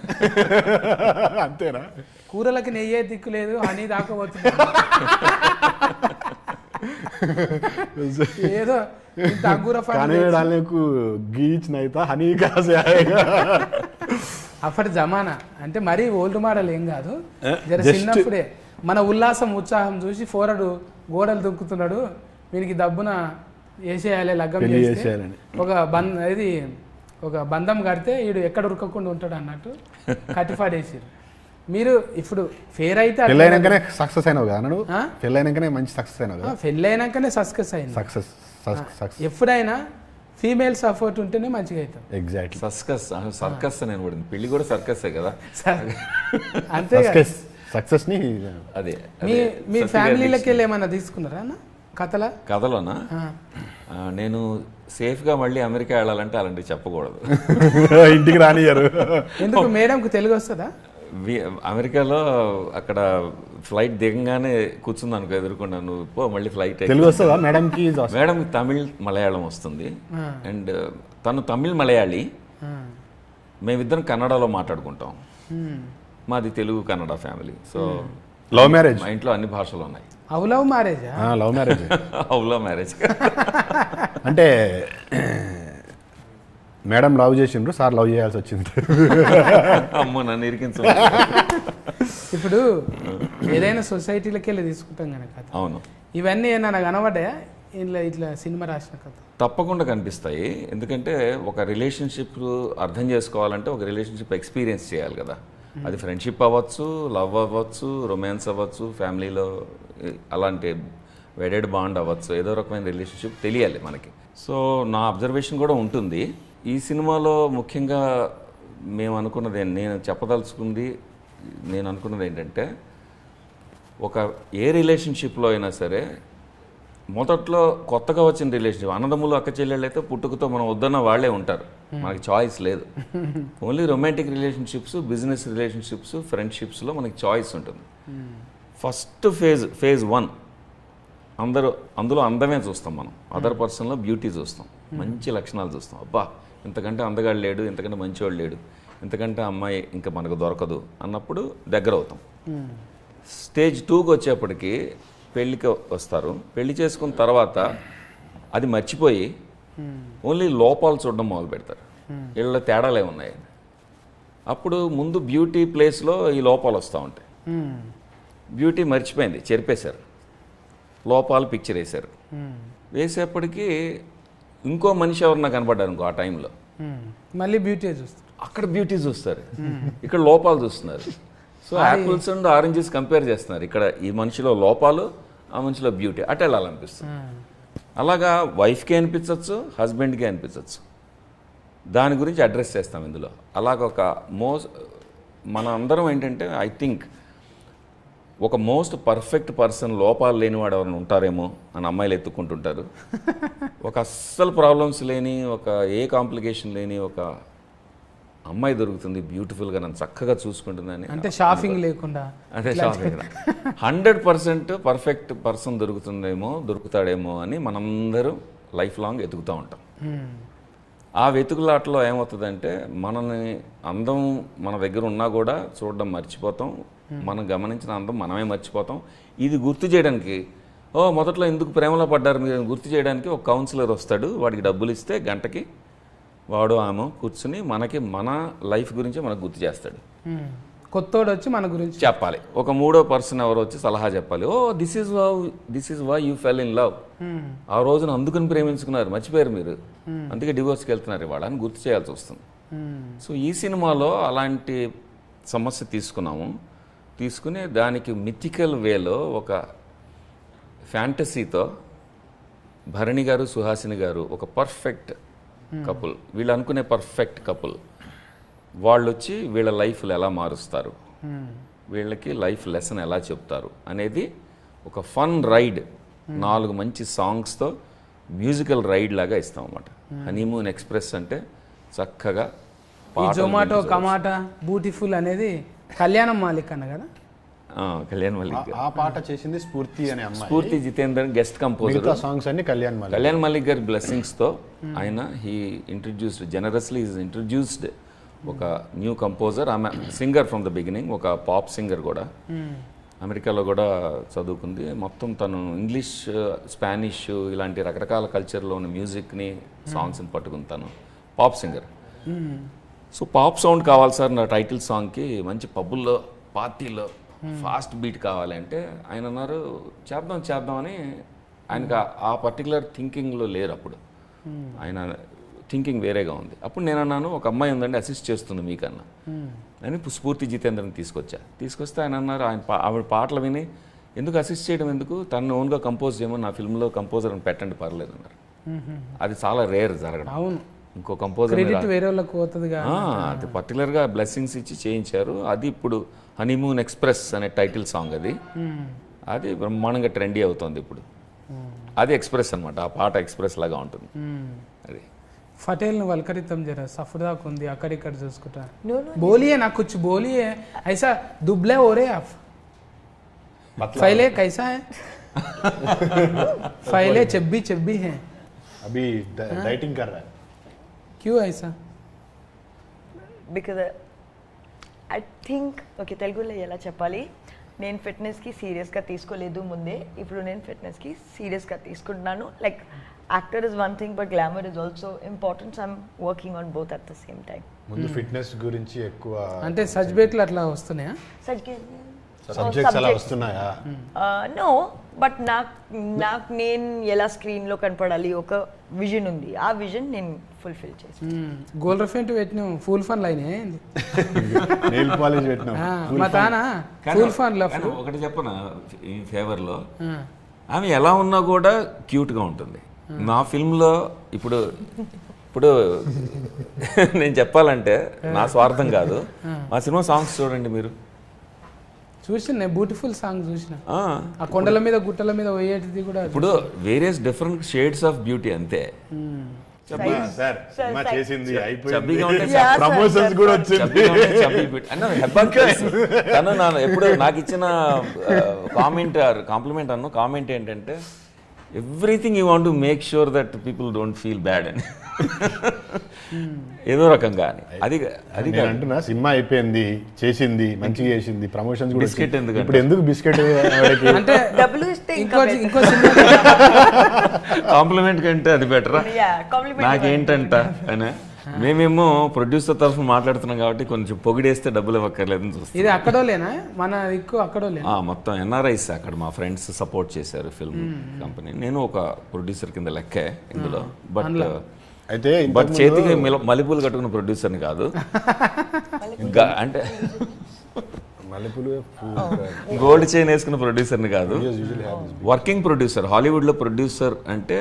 అంతేనా? కూరలకి నెయ్యే దిక్కు లేదు, హనీ దాకపోతుంది. ఏదో అంగూర గీచ్ నైతా హనీ కాసే ఆయేగా. అప్పటి జమానా అంటే మరీ ఓల్డ్ మోడల్ ఏం కాదు, జర చిన్నప్పుడే మన ఉల్లాసం ఉత్సాహం చూసి ఫోరడు గోడలు దుక్కుతున్నాడు, వీనికి దబ్బున వేసేయాలి లగ్గం చేస్తే ఒక బంధం కడితే వీడు ఎక్కడ ఉరకకుండా ఉంటాడు అన్నట్టు కట్టిపాడేసారు. మీరు ఇప్పుడు ఫేర్ అయితే పెళ్ళైనాకనే సక్సెస్ అయినావు కదా నువ్వు? పెళ్ళైనాకనే మంచి సక్సెస్ అయినావు కదా? పెళ్ళైనాకనే సక్సెస్ అయింది. సక్సెస్ ఎప్పుడైనా ఫీమేల్ సపోర్ట్ ఉంటేనే మంచిగా అవుతాం. ఎగ్జాక్ట్లీ. సర్కస్ అని పడింది, పెళ్లి కూడా సర్కస్సే కదా. అంతే సక్సెస్ ని. అదే మీ ఫ్యామిలీలకి వెళ్ళి ఏమన్నా తీసుకున్నారా అన్న కథలోనా? నేను సేఫ్గా మళ్ళీ అమెరికా వెళ్ళాలంటే అలాంటివి చెప్పకూడదు. ఇంటికి రానియరు. ఎందుకు? మేడంకు తెలుగు వస్తుందా? అమెరికాలో అక్కడ ఫ్లైట్ దిగంగానే కూర్చుంది అనుకో ఎదుర్కొన్నా, నువ్వు పో మళ్ళీ ఫ్లైట్. తెలుగు వస్తుందా మేడంకి? మేడంకి తమిళ్ మలయాళం వస్తుంది, అండ్ తను తమిళ్ మలయాళీ, మేమిద్దరం కన్నడలో మాట్లాడుకుంటాం. మాది Telugu Kannada family. So love marriage. మా ఇంట్లో అన్ని భాషలు ఉన్నాయి. Love marriage? Love marriage. Love marriage అంటే మేడం లవ్ చేసిండ్రు, సార్ లవ్ చేయాల్సి వచ్చింది. అమ్మో నన్ను ఇరికించు. ఇప్పుడు ఏదైనా సొసైటీలకి వెళ్ళి తీసుకుంటాం కనుక. అవును. ఇవన్నీ ఏమన్నా కనబడ్డాయా ఇట్లా సినిమా రాసిన కథ? తప్పకుండా కనిపిస్తాయి. ఎందుకంటే ఒక రిలేషన్షిప్ అర్థం చేసుకోవాలంటే ఒక రిలేషన్షిప్ ఎక్స్పీరియన్స్ చేయాలి కదా. అది ఫ్రెండ్షిప్ అవ్వచ్చు, లవ్ అవ్వచ్చు, రొమాన్స్ అవ్వచ్చు, ఫ్యామిలీలో అలాంటి వెడెడ్ బాండ్ అవ్వచ్చు, ఏదో రకమైన రిలేషన్షిప్ తెలియాలి మనకి. సో నా అబ్జర్వేషన్ కూడా ఉంటుంది. ఈ సినిమాలో ముఖ్యంగా నేను అనుకున్నది ఏంటంటే ఒక ఏ రిలేషన్షిప్లో అయినా సరే మొదట్లో కొత్తగా వచ్చిన రిలేషన్షిప్, అన్నదమ్ములు అక్క చెల్లెళ్ళు అయితే పుట్టుకతో మనం వద్దన్న వాళ్ళే ఉంటారు, మనకి చాయిస్ లేదు. Only romantic relationships, business relationships, ఫ్రెండ్షిప్స్లో మనకి చాయిస్ ఉంటుంది. ఫస్ట్ ఫేజ్ 1 అందులో అందమే చూస్తాం మనం, అదర్ పర్సన్లో బ్యూటీ చూస్తాం, మంచి లక్షణాలు చూస్తాం. అబ్బా ఇంతకంటే అందగాడు లేడు, ఇంతకంటే మంచివాడు లేడు, ఇంతకంటే అమ్మాయి ఇంకా మనకు దొరకదు అన్నప్పుడు దగ్గర అవుతాం. స్టేజ్ 2కి వచ్చేప్పటికి పెళ్ళికి వస్తారు. పెళ్లి చేసుకున్న తర్వాత అది మర్చిపోయి ఓన్లీ లోపాలు చూడడం మొదలు పెడతారు, వీళ్ళ తేడాలే ఉన్నాయి. అప్పుడు ముందు బ్యూటీ ప్లేస్లో ఈ లోపాలు వస్తూ ఉంటాయి. బ్యూటీ మర్చిపోయింది, చెరిపేశారు, లోపాలు పిక్చర్ వేశారు. వేసేప్పటికీ ఇంకో మనిషి ఎవరన్నా కనపడ్డారు ఇంకో ఆ టైంలో, మళ్ళీ బ్యూటీ చూస్తారు. అక్కడ బ్యూటీ చూస్తారు, ఇక్కడ లోపాలు చూస్తున్నారు. So apples and oranges compare చేస్తున్నారు. ఇక్కడ ఈ మనిషిలో లోపాలు, ఆ మనిషిలో బ్యూటీ, అటు వెళ్ళాలనిపిస్తుంది. అలాగా వైఫ్కి అనిపించవచ్చు, హస్బెండ్కి అనిపించవచ్చు. దాని గురించి అడ్రస్ చేస్తాం ఇందులో. అలాగొక మన అందరం ఏంటంటే ఐ థింక్ ఒక మోస్ట్ పర్ఫెక్ట్ పర్సన్ లోపాలు లేనివాడు ఎవరైనా ఉంటారేమో అని అమ్మాయిలు ఎత్తుక్కుంటుంటారు. ఒక అస్సలు ప్రాబ్లమ్స్ లేని, ఒక ఏ కాంప్లికేషన్ లేని ఒక అమ్మాయి దొరుకుతుంది, బ్యూటిఫుల్గా నన్ను చక్కగా చూసుకుంటుందని. అంటే షాపింగ్ లేకుండా, అంటే షాపింగ్ 100% పర్ఫెక్ట్ పర్సన్ దొరుకుతాడేమో అని మనందరూ లైఫ్ లాంగ్ ఎతుకుతూ ఉంటాం. ఆ వెతుకులాటలో ఏమవుతుందంటే మనల్ని అందం మన దగ్గర ఉన్నా కూడా చూడడం మర్చిపోతాం, మనం గమనించిన అందం మనమే మర్చిపోతాం. ఇది గుర్తు చేయడానికి మొదట్లో ఎందుకు ప్రేమలో పడ్డారు మీరు గుర్తు చేయడానికి ఒక కౌన్సిలర్ వస్తాడు. వాడికి డబ్బులు ఇస్తే గంటకి వాడు ఆమె కూర్చుని మనకి మన లైఫ్ గురించి మనకు గుర్తు చేస్తాడు. కొత్తోడు వచ్చి మన గురించి చెప్పాలి. ఒక మూడో పర్సన్ ఎవరు వచ్చి సలహా చెప్పాలి. Oh this is why you fell in love, ఆ రోజున అందుకుని ప్రేమించుకున్నారు, మర్చిపోయారు మీరు, అందుకే డివోర్స్కి వెళ్తున్నారు ఇవాళ అని గుర్తు చేయాల్సి వస్తుంది. సో ఈ సినిమాలో అలాంటి సమస్య తీసుకుని దానికి మిథికల్ వేలో ఒక ఫ్యాంటసీతో భరణి గారు సుహాసిని గారు ఒక పర్ఫెక్ట్ కపుల్, వీళ్ళు అనుకునే పర్ఫెక్ట్ కపుల్, వాళ్ళు వచ్చి వీళ్ళ లైఫ్లు ఎలా మారుస్తారు, వీళ్ళకి లైఫ్ లెసన్ ఎలా చెప్తారు అనేది ఒక ఫన్ రైడ్, 4 మంచి సాంగ్స్తో మ్యూజికల్ రైడ్ లాగా ఇస్తాం అన్నమాట. హనీమూన్ ఎక్స్ప్రెస్ అంటే చక్కగా ఈ జొమాటో కమాటా బ్యూటిఫుల్ అనేది కళ్యాణం మాలిక్ అన్న కదా. కళ్యాణ్ మల్లిక్ ఆ పాట చేసింది స్ఫూర్తి అనే అమ్మాయి. స్ఫూర్తి జితేందర్ గెస్ట్ కంపోజర్. సాంగ్స్ అన్ని కళ్యాణ్ మల్లిక్ గారి బ్లెస్సింగ్స్తో ఆయన జనరస్లీ ఇంట్రడ్యూస్డ్ ఒక న్యూ కంపోజర్. ఆమె సింగర్ ఫ్రమ్ ద బిగినింగ్, ఒక పాప్ సింగర్ కూడా, అమెరికాలో కూడా చదువుకుంది. మొత్తం తను ఇంగ్లీష్, స్పానిష్ ఇలాంటి రకరకాల కల్చర్లో ఉన్న మ్యూజిక్ని, సాంగ్స్ని పట్టుకుని తను pop singer. So pop sound కావాలి సార్ నా టైటిల్ సాంగ్కి, మంచి పబ్బుల్లో పార్టీలో ఫాస్ట్ బీట్ కావాలి అంటే ఆయన అన్నారు చేద్దామని. ఆయనకు ఆ పర్టికులర్ థింకింగ్లో లేరు అప్పుడు, ఆయన థింకింగ్ వేరేగా ఉంది. అప్పుడు నేను అన్నాను ఒక అమ్మాయి ఉందండి అసిస్ట్ చేస్తుంది మీకన్నా అని స్ఫూర్తి జితేంద్రని తీసుకొస్తే ఆయన అన్నారు ఆవిడ పాటలు విని ఎందుకు అసిస్ట్ చేయడం ఎందుకు, తను ఓన్గా కంపోజ్ చేయమని నా ఫిల్మ్లో కంపోజర్ అని పెట్టండి పర్లేదు అన్నారు. అది చాలా రేర్ జరగడం. అవును, ఇంకో కంపోజర్ అది పర్టికులర్గా బ్లెస్సింగ్స్ ఇచ్చి చేయించారు. అది ఇప్పుడు హనీమూన్ ఎక్స్ప్రెస్ అనే టైటిల్ సాంగ్ అది బ్రహ్మాండంగా ట్రెండీ అవుతుంది ఇప్పుడు. అది ఎక్స్ప్రెస్ అనమాట, ఆ పాట ఎక్స్ప్రెస్ లాగా ఉంటుంది. అది ఫటేల్ని వల్కరితం జర సఫర్దాకు ఉంది అక్కడిక్కడ చూసుకుంటా. బోలియే నాకు కుछ बोलिए ऐसा दुबले हो रहे आप फैले कैसा है फैले चब्बी हैं अभी डाइटिंग कर रहा है क्यों ऐसा బికాజ్ ఐ థింక్ ఓకే తెలుగులో ఎలా చెప్పాలి, నేను ఫిట్నెస్కి సీరియస్గా తీసుకోలేదు ముందే, ఇప్పుడు నేను ఫిట్నెస్కి సీరియస్గా తీసుకుంటున్నాను. Like actor is one thing but glamour is also important. I'm working on both at the same time. ముందు ఫిట్నెస్ గురించి ఎక్కువ అంటే సబ్జెక్టులు అట్లా వస్తున్నాయా? సబ్జెక్ట్స్ అలా వస్తున్నాయా? నో, బట్ నాకు నేను ఎలా స్క్రీన్లో కనపడాలి ఒక విజన్ ఉంది, ఆ విజన్ నేను ఫుల్ఫిల్ చేసి. గోల్ రఫెంట్ పెట్టినాం ఫుల్ ఫన్ లైన్ ఏంది, నెయిల్ పాలిష్ పెట్టినాం మా తానా ఫుల్ ఫన్ లఫ్. ఒకటి చెప్పనా ఈ ఫేవర్లో, ఆమె ఎలా ఉన్నా కూడా క్యూట్గా ఉంటుంది. నా ఫిల్మ్లో ఇప్పుడు నేను చెప్పాలంటే నా స్వార్థం కాదు, మా సినిమా సాంగ్స్ చూడండి మీరు. చూసిన బ్యూటిఫుల్ సాంగ్ చూసిన, ఆ కొండల మీద గుట్టల మీద పోయేటిది కూడా. ఇప్పుడు various different shades of beauty అంతే. తను ఎప్పుడు నాకు ఇచ్చిన కాంప్లిమెంట్ కామెంట్ ఏంటంటే everything you want to make sure that people don't feel bad అని ఏదో రకంగా అని. అది అంటున్నా, సినిమా అయిపోయింది, చేసింది, మంచిగా చేసింది, ప్రమోషన్స్ కూడా. బిస్కెట్ ఎందుకు ఇప్పుడు ఎందుకు బిస్కెట్ అంటే డబ్బులు ఇస్తే ఇంకో సినిమా కాంప్లిమెంట్ కంటే అది బెటరా నాకేంటంట అని. మేమేమో ప్రొడ్యూసర్ తరఫున మాట్లాడుతున్నాం కాబట్టి కొంచెం పొగిడేస్తే డబ్బులు ఇవ్వక్కర్లేదని చూస్తాం. ఇది అక్కడోలేనా మన ఎక్కువ అక్కడోలే? మొత్తం ఎన్ఆర్ఐస్ అక్కడ మా ఫ్రెండ్స్ సపోర్ట్ చేశారు ఫిల్మ్ కంపెనీ. నేను ఒక ప్రొడ్యూసర్ కింద లెక్కే ఇందులో. బట్ చేతికి మల్లెపూలు కట్టుకున్న ప్రొడ్యూసర్ని కాదు, అంటే గోల్డ్ చైన్ వేసుకున్న ప్రొడ్యూసర్ని కాదు, వర్కింగ్ ప్రొడ్యూసర్. హాలీవుడ్లో ప్రొడ్యూసర్ అంటే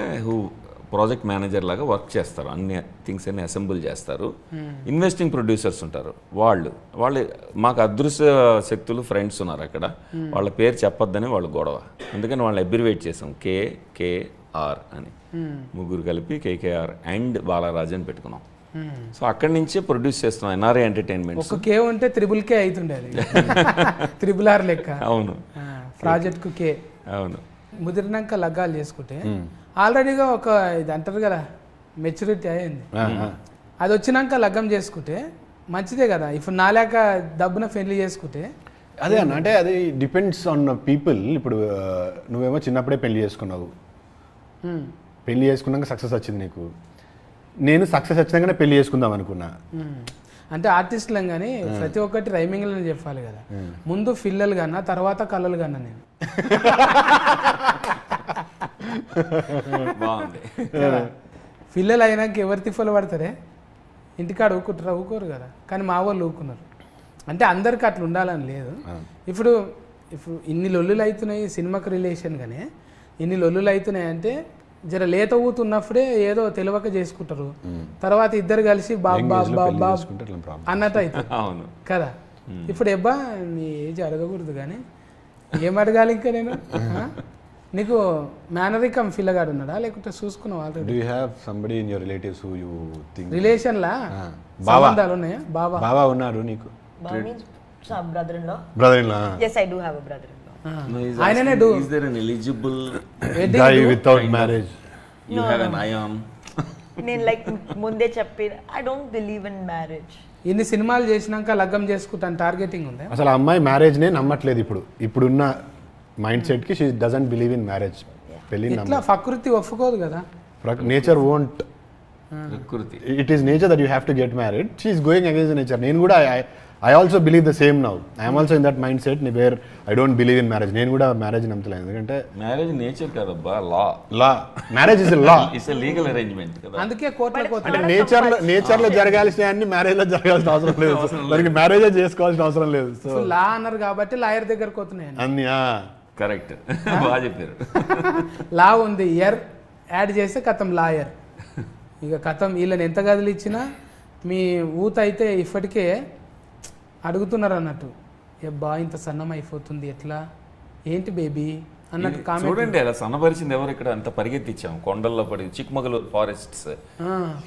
ప్రాజెక్ట్ మేనేజర్ లాగా వర్క్ చేస్తారు, అన్ని థింగ్స్ అన్ని అసెంబుల్ చేస్తారు. ఇన్వెస్టింగ్ ప్రొడ్యూసర్స్ ఉంటారు, వాళ్ళు మాకు అదృశ్య శక్తులు ఫ్రెండ్స్ ఉన్నారు అక్కడ, వాళ్ళ పేరు చెప్పొద్దని వాళ్ళు గొడవ, అందుకని వాళ్ళని అబ్రివేట్ చేసాం KKR అని. ముగ్గురు కలిపి KKR అండ్ బాలరాజ్ అని పెట్టుకున్నాం. సో అక్కడి నుంచే ప్రొడ్యూస్ చేస్తున్నాం ఎన్ఆర్ఐ ఎంటర్టైన్మెంట్. ఒక K ఉంటే త్రిబుల్ K అవుతుండే, త్రిబుల్ R లెక్క. అవును, ప్రాజెక్ట్కు K. అవును. ముదిరినాక లగ్గాలు చేసుకుంటే ఆల్రెడీగా ఒక ఇది అంటారు కదా మెచ్యూరిటీ అయింది, అది వచ్చినాక లగ్గం చేసుకుంటే మంచిదే కదా. ఇప్పుడు నాలేక డబ్బున పెళ్లి చేసుకుంటే అదే అన్న, అంటే అది డిపెండ్స్ ఆన్ పీపుల్. ఇప్పుడు నువ్వేమో చిన్నప్పుడే పెళ్లి చేసుకున్నావు, పెళ్లి చేసుకున్నాక సక్సెస్ వచ్చింది నీకు. నేను సక్సెస్ వచ్చినాకనే పెళ్లి చేసుకుందాం అనుకున్నా. అంటే ఆర్టిస్టులం కానీ ప్రతి ఒక్కటి రైమింగ్లోనే చెప్పాలి కదా. ముందు ఫిల్లలు కన్నా తర్వాత కళ్ళలు కన్నా నేను. బాగుంది. పిల్లలు అయినాక ఎవరు తిప్పలు పడతారే, ఇంటికాడ ఊకోరు కదా. కానీ మా వాళ్ళు ఊకున్నారు. అంటే అందరికి అట్లా ఉండాలని లేదు. ఇప్పుడు ఇన్ని లొల్లులు అవుతున్నాయి సినిమాకి రిలేషన్ గానే, ఇన్ని లొల్లులు అవుతున్నాయి అంటే జర లేత ఊతున్నప్పుడే ఏదో తెలియక చేసుకుంటారు. తర్వాత ఇద్దరు కలిసి బాబా అన్నట్టు అవుతుంది కదా. ఇప్పుడు ఎబ్బా నీ ఏజ్ అడగకూడదు కానీ ఏం అడగాలి ఇంకా నేను. నీకు మేనరికం పిల్లగాడు ఉన్నాడా లేకుంటే చూసుకున్నావు already? Do you have somebody in your relatives who you think relation లా సంబంధాలు ఉన్నాయా? బాబా ఉన్నారు నీకు? Brother-in-law? Brother-in-law. Yes, I do have a brother-in-law. ఆయననే do. Is there an eligible Guy without marriage? you have an eye on? నేను like ముందే చెప్పి I don't believe in marriage. ఇన్ని సినిమాలు చేసినాక లగ్గం చేసుకుంటాను టార్గెటింగ్ ఉందా? అసలు ఆ అమ్మాయి మ్యారేజ్ నే నమ్మట్లేదు ఇప్పుడున్న మైండ్ సెట్ కి. She doesn't believe in marriage. పెళ్లి ఇట్లా ప్రకృతి ఒప్పుకోదు కదా. Nature won't. ప్రకృతి. It is nature that you have to get married. She is going against nature. నేను కూడా I also believe the same now. I'm also in that mind set where I don't believe in marriage. నేను కూడా marriage నమ్మలేదు. ఎందుకంటే marriage nature కాదబ్బా, law. Marriage is law. It's a legal arrangement కదా. అందుకే కోర్టులో అంటే నేచర్ లో జరగాల్సిన అన్ని మ్యారేజ్ లో జరగాల్సిన అవసరం లేదు. దానికి మ్యారేజ్ చేసుకోవాల్సిన అవసరం లేదు. సో లా అన్నారు కాబట్టి లాయర్ దగ్గరకు పోతున్నాయి అన్ని. కరెక్ట్, బాగా చెప్పారు. లా ఉంది, ఇయర్ యాడ్ చేస్తే కథం లాయర్. ఇక కథం వీళ్ళని ఎంత గదులు ఇచ్చినా మీ ఊత అయితే ఇప్పటికే అడుగుతున్నారు అన్నట్టు. బా ఇంత సన్నం అయిపోతుంది ఎట్లా ఏంటి బేబీ అన్నట్టు కామెంట్. చూడండి అలా సన్నపరిచింది ఎవరు ఇక్కడ. అంత పరిగెత్తిచ్చాం కొండల్లో పడి, Chikmagalur forests,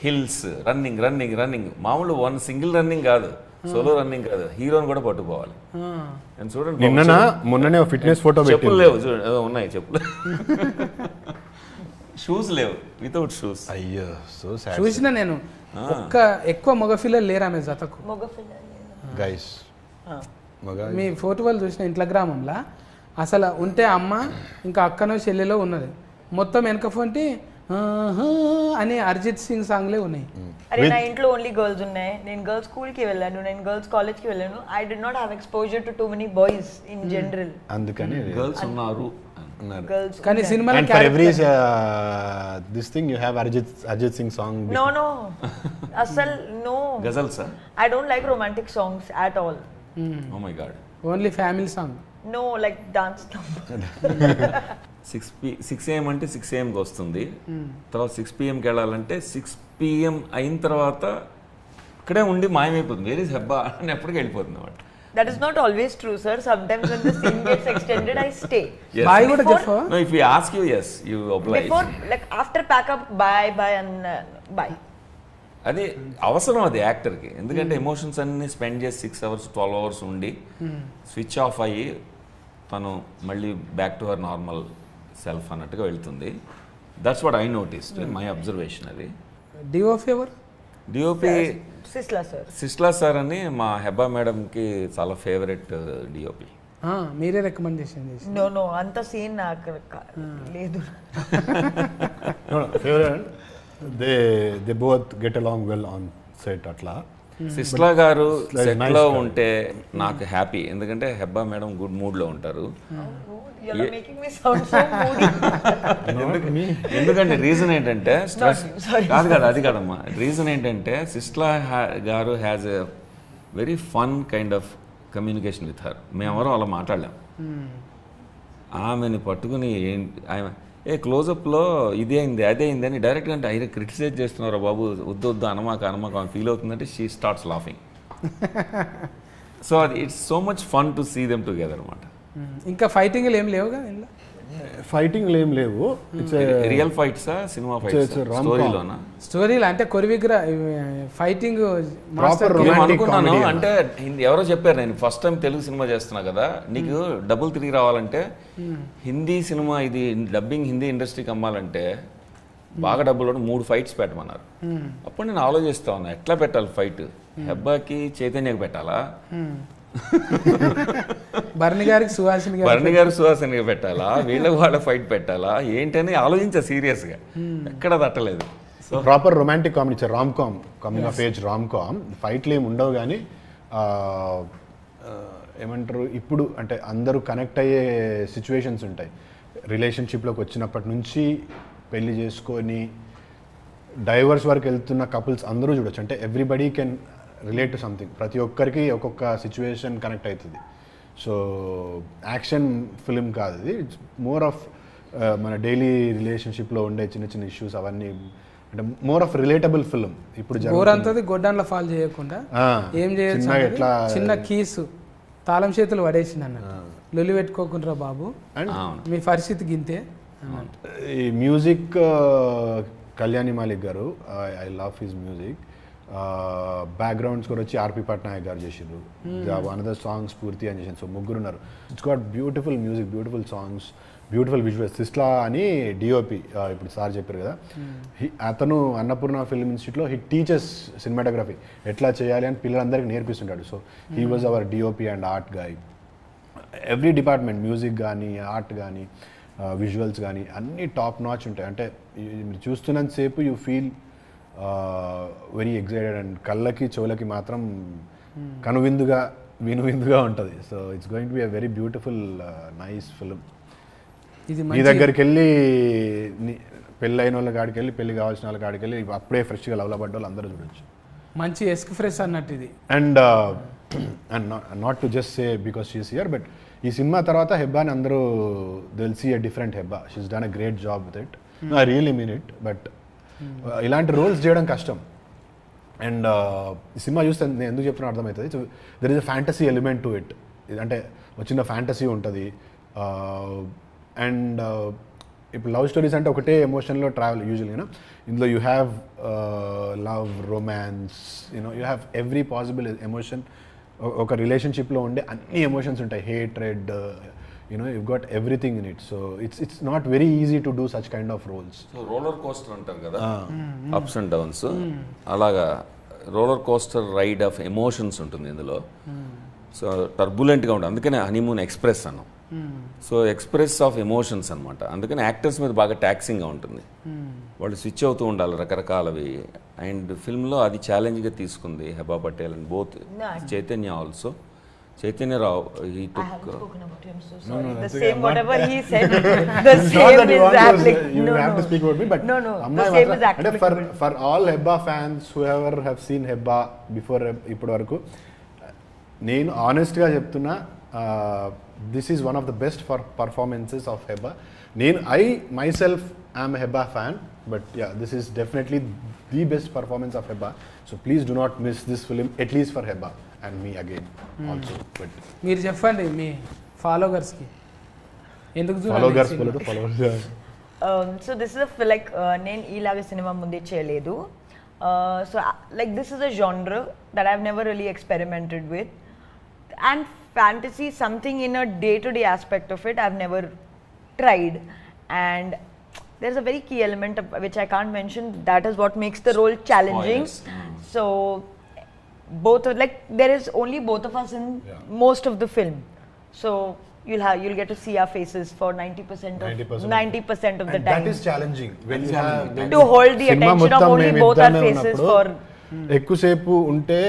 hills, running running running. మామూలు వన్ సింగిల్ రన్నింగ్ కాదు, సోలో రన్నింగ్ కాదు, హీరోని కూడా పట్టుకోవాలి. చూడండి మొన్ననే ఫిట్నెస్ ఫోటో చెప్పులు లేవు, ఉన్నాయి చెప్పులు, షూస్ లేవు, వితౌట్ షూస్. అయ్యో సో సాడ్. చూసిన నేను ఎక్కువ మగ పిల్లలు లేరు ఆమె జతకు. గైస్ మీ ఫోటో వాళ్ళు చూసిన ఇంట్లో గ్రామంలో అసలు ఉంటే అమ్మ ఇంకా అక్కనో చెల్లెలో ఉన్నది. మొత్తం వెనక ఫోన్టి అని అరిజిత్ సింగ్ సాంగ్లే ఉన్నాయి. అరే నా ఇంట్లో ఓన్లీ గర్ల్స్ ఉన్నాయి. నేను గర్ల్స్ స్కూల్ కి వెళ్ళాను, నేను గర్ల్స్ కాలేజ్ కి వెళ్ళాను. I did not have exposure to too many boys in general. అందుకని గర్ల్స్ ఉన్నారు కానీ సినిమాలో and for every this thing you have Arjit Singh song. No asal no ghazals. I don't like romantic songs at all. Oh my god. Only family song. No, like dance number. 6 AM అంటే 6 AMకి వస్తుంది. తర్వాత 6 PMకి వెళ్ళాలంటే 6 PM అయిన తర్వాత ఇక్కడే ఉండి మాయమైపోతుంది. Where is Hebah అని ఎప్పటికీ వెళ్ళిపోతుంది అన్నమాట. That is not always true, sir. Sometimes when the scene gets extended, I stay. Yes. Bye కూడా చెప్పు. No, if we ask you, yes, you oblige. Before, like after pack up, bye and bye. అది అవసరం అది యాక్టర్కి. ఎందుకంటే emotions అన్ని spend చేసి 6 hours 12 hours ఉండి switch off అయ్యి తను మళ్ళీ back to her normal self అన్నట్టుగా వెళ్తుంది. That's what I noticed, my observation. అది డిఓపి ఎవరు? డిఓపి సిస్లా సార్ అని మా హెబ్బా మేడంకి చాలా ఫేవరెట్ డిఓపి. మీరే రికమెండేషన్ చేసి? నో అంత సీన్ నాకు లేదు. Favourite. They both get along well on set. అట్లా సిస్లా గారు సెట్లో ఉంటే నాకు హ్యాపీ. ఎందుకంటే హెబ్బా మేడం గుడ్ మూడ్లో ఉంటారు. ఎందుకంటే రీజన్ ఏంటంటే స్ట్రెస్ కాదు కదా, అది కాదమ్మా. రీజన్ ఏంటంటే సిస్లా గారు has a very fun kind of communication with her. మేమెవరో అలా మాట్లాడలేం. ఆమెని పట్టుకుని ఆమె క్లోజప్లో ఇదే అయింది అదే అయింది అని డైరెక్ట్గా అంటే అయినా క్రిటిసైజ్ చేస్తున్నారా బాబు, వద్దు అనమాక ఆమె ఫీల్ అవుతుందంటే షీ స్టార్ట్స్ లాఫింగ్. సో అది it's so much fun to see them together అనమాట. ఇంకా ఫైటింగ్ ఏం లేవుగా ఇందులో? ఫైటింగ్ ఏం లేవు. రియల్ ఫైట్సా సినిమా ఫైట్స్? స్టోరీలోనా? స్టోరీలో అంటే కొరివిగ్ర ఫైటింగ్ అనుకున్నాను. అంటే ఎవరో చెప్పారు, నేను ఫస్ట్ టైం తెలుగు సినిమా చేస్తున్నా కదా, నీకు డబ్బులు తిరిగి రావాలంటే హిందీ సినిమా ఇది డబ్బింగ్ హిందీ ఇండస్ట్రీకి అమ్మాలంటే బాగా డబ్బులు 3 ఫైట్స్ పెట్టమన్నారు. అప్పుడు నేను ఆలోచిస్తా ఉన్నా ఎట్లా పెట్టాలి ఫైట్. హెబ్బాకి చైతన్యకి పెట్టాలా, భరణి గారికి సుహాసిని పెట్టాలా, వీళ్ళకి వాళ్ళ ఫైట్ పెట్టాలా ఏంటని ఆలోచించా సీరియస్గా. ఎక్కడ తట్టలేదు. Proper romantic comedy, rom com, coming of age rom com. ఫైట్లు ఏమి ఉండవు కానీ ఏమంటారు ఇప్పుడు అంటే అందరూ కనెక్ట్ అయ్యే సిచ్యువేషన్స్ ఉంటాయి. రిలేషన్షిప్లోకి వచ్చినప్పటి నుంచి పెళ్లి చేసుకొని డైవర్స్ వరకు వెళ్తున్న కపుల్స్ అందరూ చూడొచ్చు. అంటే everybody can relate to something. ప్రతి ఒక్కరికి ఒక్కొక్క సిచ్యువేషన్ కనెక్ట్ అవుతుంది. సో యాక్షన్ ఫిలిం కాదు ఇది, ఇట్స్ మోర్ ఆఫ్ మన డైలీ రిలేషన్షిప్లో ఉండే చిన్న చిన్న ఇష్యూస్ అవన్నీ, అంటే మోర్ ఆఫ్ రిలేటబుల్ ఫిలిం. ఇప్పుడు గోరంతది గొడ్డాన్లో ఫాల్ చేయకుండా ఏం చేయొచ్చు, ఎట్లా చిన్న కీసు తాళం చేతులు పడేసింది అన్నట్టు, లొల్లి పెట్టుకోకుండా బాబు మీ పరిస్థితి గింతే. ఈ మ్యూజిక్ కళ్యాణి మాలిక్ గారు, I love his music. Background score వచ్చి ఆర్పి పట్నాయక్ గారు చేసిండ్రు. అనదర్ సాంగ్స్ పూర్తి అని చేసింది. సో ముగ్గురు ఉన్నారు. It's got beautiful music, beautiful songs, beautiful visuals. సిస్లా అని డిఓపి ఇప్పుడు సార్ చెప్పారు కదా, అతను అన్నపూర్ణ ఫిల్మ్ ఇన్స్టిట్యూట్లో హీ టీచర్స్ సినిమాటోగ్రఫీ ఎట్లా చేయాలి అని పిల్లలందరికీ నేర్పిస్తుంటాడు. So he was our DOP and art guy. Every department, music కానీ, ఆర్ట్ కానీ, విజువల్స్ కానీ అన్నీ టాప్ నాచ్ ఉంటాయి. అంటే మీరు చూస్తున్నంతసేపు you feel very excited and కళ్ళకి చెవులకి మాత్రం కనువిందుగా వినువిందుగా ఉంటుంది. So it's going to be a very beautiful nice film. మీ దగ్గరికి వెళ్ళి పెళ్ళి అయిన వాళ్ళ కాడికి వెళ్ళి, పెళ్లి కావాల్సిన వాళ్ళ కాడికి వెళ్ళి అప్పుడే ఫ్రెష్గా లవ్లో పడ్డ వాళ్ళు అందరూ చూడొచ్చు. మంచి ఎస్క్ ఫ్రెష్ అన్నట్టు ఇది. And not to just say because she's here, but ఈ సినిమా తర్వాత హెబ్బాని అందరూ will see a different Hebba. She's done a great job with it. I really mean it. But ఇలాంటి రోల్స్ చేయడం కష్టం. అండ్ ఈ సినిమా చూస్తే నేను ఎందుకు చెప్తున్నా అర్థమవుతుంది. So there is a fantasy element to it. అంటే వచ్చిన ఫ్యాంటసీ ఉంటుంది. అండ్ ఇప్పుడు లవ్ స్టోరీస్ అంటే ఒకటే ఎమోషన్లో ట్రావెల్ యూజువల్గా. ఇందులో you have love, romance, you know you have every possible emotion. ఒక రిలేషన్షిప్లో ఉండే అన్ని ఎమోషన్స్ ఉంటాయి. Hatred, you know, you've got everything in it. So it's not very easy to do such kind of roles. So roller coaster అంటారు కదా, ups and downs, అలాగా roller coaster ride of emotions ఉంటుంది ఇందులో. So టర్బులెంట్గా ఉంటుంది, అందుకనే honeymoon express అన్నాం. So express of emotions అనమాట. అందుకని యాక్టర్స్ మీద బాగా ట్యాక్సింగ్గా ఉంటుంది. వాళ్ళు స్విచ్ అవుతూ ఉండాలి రకరకాలవి. అండ్ ఫిల్మ్లో అది ఛాలెంజ్గా తీసుకుంది Heba Patel and both Chaitanya also. Chaitanya Rao, he took... I haven't spoken about him, so sorry. No, the same, whatever he said, the same is applicable. You have to speak about me, but no, the same is applicable. For all Hebba fans, whoever have seen Hebba before ఇప్పటి వరకు, నేను ఆనెస్ట్గా చెప్తున్నా, this is one of the best performances of Hebba. I myself am a Hebba fan, but yeah, this is definitely the best performance of Hebba. So please do not miss this film, at least for Hebba. And me again also. But మీరు చెప్పండి మీ ఫాలోవర్స్కి ఎందుకు followers. So this is like నేను ఈలాగా cinema ముందే చేయలేదు. So like this is a genre that I've never really experimented with, and fantasy, something in a day-to-day aspect of it, I've never tried. And there's a very key element of, which I can't mention, that is what makes the role challenging. So both of, like there is only both of us in most of the film, so you'll get to see our faces for 90% of the time. That is challenging when you have to hold the attention of only both our faces for ఎక్కువసేపు ఉంటే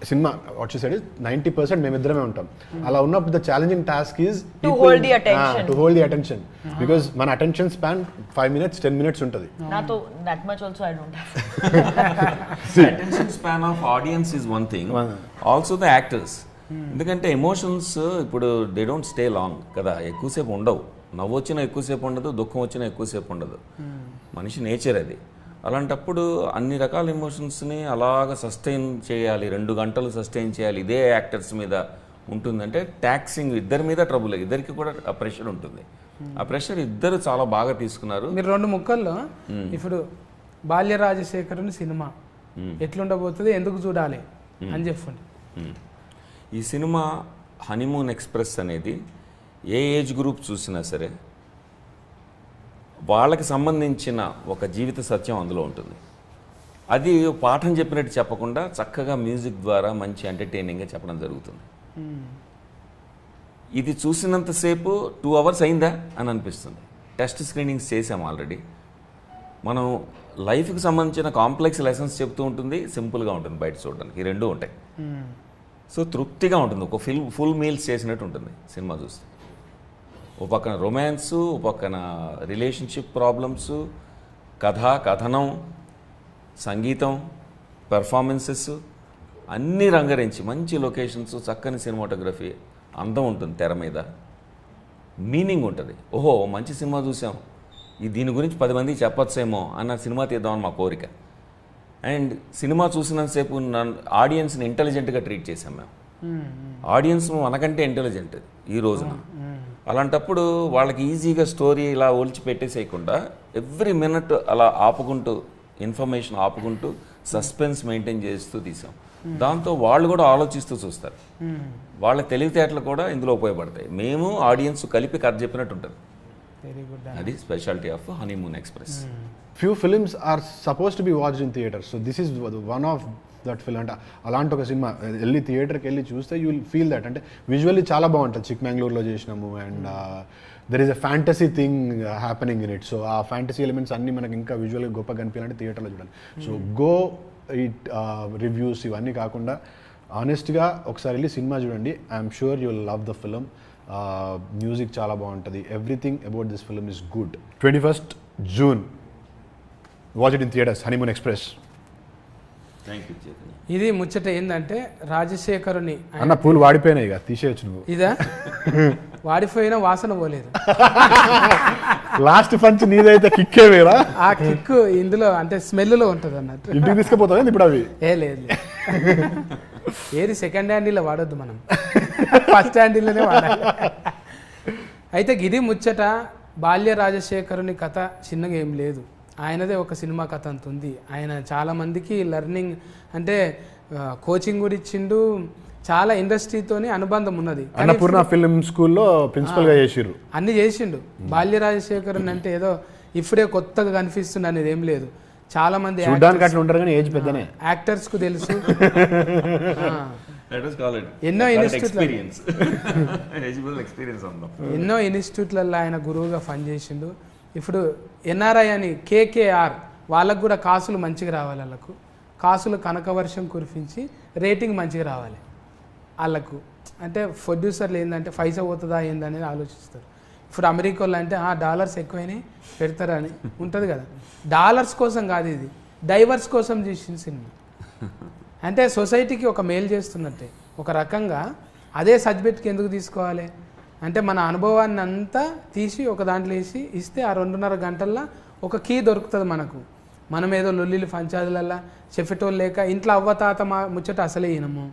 cinema what you said is 90% మేమిద్దరమే ఉంటాం. అలా ఉన్నప్పుడు the challenging task is to hold the attention because మన attention span 5 minutes 10 minutes ఉంటుంది. నాతో that much also I don't have. Attention span of audience is one thing, also the actors. ఎందుకంటే emotions ఇప్పుడు they don't stay long కదా, ఎక్కువసేపు ఉండవు. నవ్వు వచ్చినా ఎక్కువసేపు ఉండదు, దుఃఖం వచ్చినా ఎక్కువసేపు ఉండదు. మనిషి నేచర్ అది. అలాంటప్పుడు అన్ని రకాల ఎమోషన్స్ని అలాగ సస్టైన్ చేయాలి, 2 గంటలు సస్టైన్ చేయాలి, ఇదే యాక్టర్స్ మీద ఉంటుందంటే ట్యాక్సింగ్ ఇద్దరి మీద ట్రబుల్, ఇద్దరికి కూడా ఆ ప్రెషర్ ఉంటుంది. ఆ ప్రెషర్ ఇద్దరు చాలా బాగా తీసుకున్నారు. మీరు 2 ముక్కల్లో ఇప్పుడు బాల్య రాజశేఖరుని సినిమా ఎట్లుండబోతుంది, ఎందుకు చూడాలి అని చెప్పండి. ఈ సినిమా హనీమూన్ ఎక్స్ప్రెస్ అనేది ఏ ఏజ్ గ్రూప్ చూసినా సరే వాళ్ళకి సంబంధించిన ఒక జీవిత సత్యం అందులో ఉంటుంది. అది పాఠం చెప్పినట్టు చెప్పకుండా చక్కగా మ్యూజిక్ ద్వారా మంచి ఎంటర్టైనింగ్గా చెప్పడం జరుగుతుంది. ఇది చూసినంతసేపు 2 hours అయిందా అని అనిపిస్తుంది. టెస్ట్ స్క్రీనింగ్స్ చేసాము ఆల్రెడీ. మనం లైఫ్కి సంబంధించిన కాంప్లెక్స్ లెసన్స్ చెప్తూ ఉంటుంది, సింపుల్గా ఉంటుంది బయట చూడడానికి. ఈ రెండూ ఉంటాయి. సో తృప్తిగా ఉంటుంది, ఒక ఫుల్ మీల్స్ చేసినట్టు ఉంటుంది సినిమా చూస్తే. ఓ పక్కన రొమాన్స్, ఓ పక్కన రిలేషన్షిప్ ప్రాబ్లమ్స్, కథనం, సంగీతం, పెర్ఫార్మెన్సెస్ అన్నీ రంగరించి మంచి లొకేషన్స్, చక్కని సినిమాటోగ్రఫీ, అందం ఉంటుంది తెర మీద, మీనింగ్ ఉంటుంది. ఓహో మంచి సినిమా చూసాం, దీని గురించి 10 మందికి చెప్పొచ్చేమో అన్న సినిమా తీద్దామని మా కోరిక. అండ్ సినిమా చూసినంతసేపు ఆడియన్స్ని ఇంటెలిజెంట్గా ట్రీట్ చేసాం మేము. ఆడియన్స్ మనకంటే ఇంటెలిజెంట్ ఈ రోజున. అలాంటప్పుడు వాళ్ళకి ఈజీగా స్టోరీ ఇలా ఒలిచి పెట్టేసేయకుండా ఎవ్రీ మినిట్ అలా ఆపుకుంటూ, ఇన్ఫర్మేషన్ ఆపుకుంటూ, సస్పెన్స్ మెయింటైన్ చేస్తూ తీసాం. దాంతో వాళ్ళు కూడా ఆలోచిస్తూ చూస్తారు. వాళ్ళ తెలివితేటలు కూడా ఇందులో ఉపయోగపడతాయి. మేము ఆడియన్స్ కలిపి కథ చెప్పినట్టు ఉంటుంది. Very good. అది speciality of honeymoon express. Few films are supposed to be watched in theaters, so this is one of that film. అంటే అలాంటి ఒక సినిమా వెళ్ళి థియేటర్కి వెళ్ళి చూస్తే యూ విల్ ఫీల్ దట్. అంటే విజువల్లీ చాలా బాగుంటుంది. చిక్మంగళూరులో చేసినాము and there is a fantasy thing happening in it. So ఆ ఫ్యాంటసీ ఎలిమెంట్స్ అన్నీ మనకి ఇంకా విజువల్గా గొప్పగా కనిపించాలంటే థియేటర్లో చూడాలి. సో గో ఇట్ రివ్యూస్ ఇవన్నీ కాకుండా ఆనెస్ట్గా ఒకసారి వెళ్ళి సినిమా చూడండి. I'm sure you will love the film. Music చాలా బాగుంటుంది. Everything about this film is good. 21st June watch it in theatres, honeymoon express. Thank you Chaitanya. ఇది ముచ్చట ఏంటంటే రాజశేఖరుని అన్న పూలు వాడిపోయినాయి ఇక తీసేయచ్చు నువ్వు. ఇదా వాడిపోయిన వాసన పోలేదు. లాస్ట్ పంచ్ నీదైతే కిక్కే వేరా. ఆ కిక్ ఇందులో అంటే స్మెల్లో ఉంటుంది అన్నట్టు. ఇంటికి తీసుకుపోతావు ఇప్పుడు అవి. లేదు ఏది సెకండ్ హ్యాండిల్లో వాడొద్దు, మనం ఫస్ట్ హ్యాండిల్లోనే వాడాలి. అయితే ఇది ముచ్చట. బాల్య రాజశేఖరుని కథ చిన్నగా ఏం లేదు. ఆయనదే ఒక సినిమా కథ అంత ఉంది. ఆయన చాలామందికి లెర్నింగ్ అంటే కోచింగ్ కూడా ఇచ్చిండు. చాలా ఇండస్ట్రీతోని అనుబంధం ఉన్నది. అన్నపూర్ణ ఫిల్మ్ స్కూల్లో ప్రిన్సిపల్గా చేసిర్రు. అన్ని చేసిండు. బాల్య రాజశేఖరుని అంటే ఏదో ఇప్పుడే కొత్తగా కనిపిస్తుంది అనేది ఏం లేదు. చాలా మంది యాక్టర్స్ కు తెలుసు. ఎన్నో ఇన్స్టిట్యూట్లలో ఆయన గురువుగా పనిచేసిండు. ఇప్పుడు ఎన్ఆర్ఐ అని కేకేఆర్ వాళ్ళకు కూడా కాసులు మంచిగా రావాలి. వాళ్ళకు కాసులు కనకవర్షం కురిపించి రేటింగ్ మంచిగా రావాలి వాళ్ళకు. అంటే ప్రొడ్యూసర్లు ఏంటంటే పైసా పోతుందా ఏందనేది ఆలోచిస్తారు. ఇప్పుడు అమెరికాలో అంటే డాలర్స్ ఎక్కువైనాయి పెడతారని ఉంటుంది కదా. డాలర్స్ కోసం కాదు, ఇది డైవర్స్ కోసం చేసిన సినిమా. అంటే సొసైటీకి ఒక మేలు చేస్తున్నట్టే. ఒక రకంగా అదే సబ్జెక్ట్కి ఎందుకు తీసుకోవాలి అంటే మన అనుభవాన్ని అంతా తీసి ఒక దాంట్లో వేసి ఇస్తే ఆ 2.5 గంటల్లో ఒక కీ దొరుకుతుంది మనకు. మనం ఏదో లొల్లిలు పంచాదులల్లా చెప్పేటోళ్ళు లేక ఇంట్లో అవ్వతాత ముచ్చట అసలే వినము,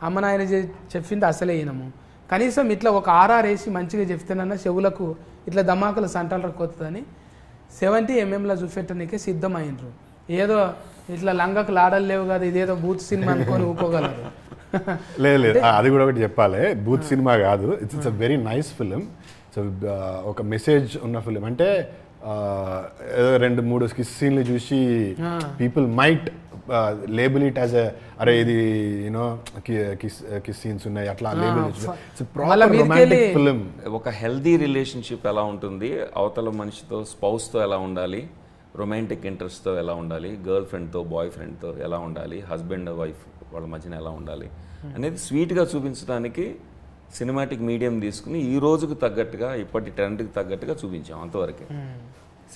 అమ్మ నాయన చెప్పింది అసలే వినము. కనీసం ఇట్లా ఒక ఆర్ఆర్ వేసి మంచిగా చెప్తేనన్నా చెవులకు ఇట్లా దమాకులు సంటలు రక్కొస్తుందని 70 mm చూపెట్టడానికే సిద్ధమైనరు. ఏదో ఇట్లా లంగకు లాడలు లేవు కదా, ఇదేదో బూత్ సినిమా అనుకొని ఊకోగలరు. లేదు అది కూడా ఒకటి చెప్పాలి. బూత్ సినిమా కాదు, it's a very nice film. So ఒక మెసేజ్ ఉన్న ఫిలిం. అంటే ఏదో 2-3 కిస్ సీన్లు చూసి people might label it as అరే ఇది యూనో కిస్ సీన్స్ ఉన్నాయి అట్లా లేబుల్. Romantic film. ఒక హెల్దీ రిలేషన్షిప్ ఎలా ఉంటుంది, అవతల మనిషితో స్పౌస్తో ఎలా ఉండాలి, రొమాంటిక్ ఇంట్రెస్ట్తో ఎలా ఉండాలి, గర్ల్ ఫ్రెండ్తో బాయ్ ఫ్రెండ్తో ఎలా ఉండాలి, హస్బెండ్ వైఫ్ వాళ్ళ మధ్యన ఎలా ఉండాలి అనేది స్వీట్గా చూపించడానికి సినిమాటిక్ మీడియం తీసుకుని ఈ రోజుకు తగ్గట్టుగా ఇప్పటి ట్రెండ్కి తగ్గట్టుగా చూపించాం. అంతవరకే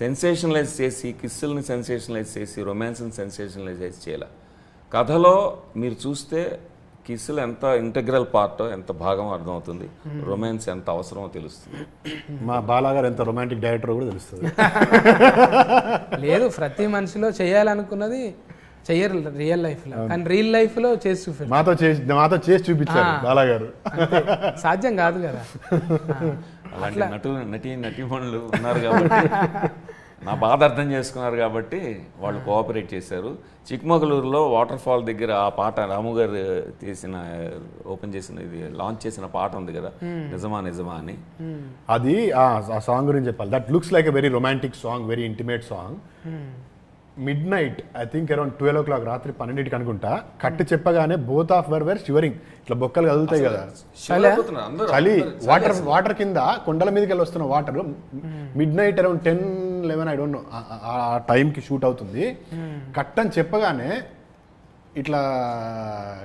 సెన్సేషనలైజ్ చేసి కిస్సుల్ని సెన్సేషనలైజ్ చేసి రొమాన్స్ని సెన్సేషనలైజ్ చేయాలి. కథలో మీరు చూస్తే కిస్సులు ఎంత ఇంటగ్రల్ పార్టో ఎంత భాగం అర్థమవుతుంది, రొమాన్స్ ఎంత అవసరమో తెలుస్తుంది. మా బాలాగారు ఎంత రొమాంటిక్ డైరెక్టర్ కూడా తెలుస్తుంది. లేదు ప్రతి మనిషిలో చేయాలనుకున్నది చెయ్యరు రియల్ లైఫ్లో, కానీ రియల్ లైఫ్లో చేసి చూపించారు. మాతో చేసి చూపించారు బాలాగారు. సాధ్యం కాదు కదా. అలాంటి నటీమణులు ఉన్నారు కాబట్టి నా బాధ అర్థం చేసుకున్నారు కాబట్టి వాళ్ళు కోఆపరేట్ చేశారు. చిక్మగళూరులో వాటర్ ఫాల్ దగ్గర ఆ పాట రాము గారు ఓపెన్ చేసిన ఇది లాంచ్ చేసిన పాట ఉంది కదా, నిజమా నిజమా అని. అది ఆ సాంగ్ గురించి చెప్పాలి. That looks like a very romantic song, very intimate song. midnight, I think around 12 o'clock రాత్రి 12కి అనుకుంటా, కట్టు చెప్పగానే బోత్ ఆఫ్ వర్ షివరింగ్, ఇట్లా బొక్కలు కదులుతాయి కదా చలి, వాటర్ కింద కొండల మీదకి వెళ్ళి వస్తున్న water. Mid night around 10 11 I don't no ఆ టైంకి షూట్ అవుతుంది. కట్ అని చెప్పగానే ఇట్లా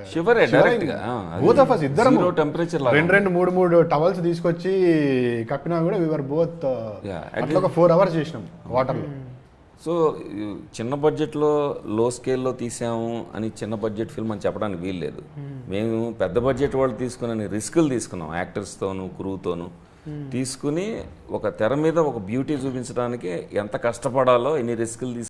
షివరే డైరెక్ట్ గా బోత్ ఆఫ్ us ఇద్దరం టెంపరేచర్ మూడు టవల్స్ తీసుకొచ్చి కప్పినా కూడా వీఆర్ బోత్ అట్లా ఒక 4 hours చేసినాం వాటర్లో. సో చిన్న బడ్జెట్లో లో స్కేల్లో తీసాము అని చిన్న బడ్జెట్ ఫిల్మ్ అని చెప్పడానికి వీలు లేదు. మేము పెద్ద బడ్జెట్ వాళ్ళు తీసుకుని రిస్కులు తీసుకున్నాం, యాక్టర్స్తోను క్రూతోను తీసుకుని ఒక తెర మీద ఒక బ్యూటీ చూపించడానికి ఎంత కష్టపడాలో ఎన్ని రిస్కులు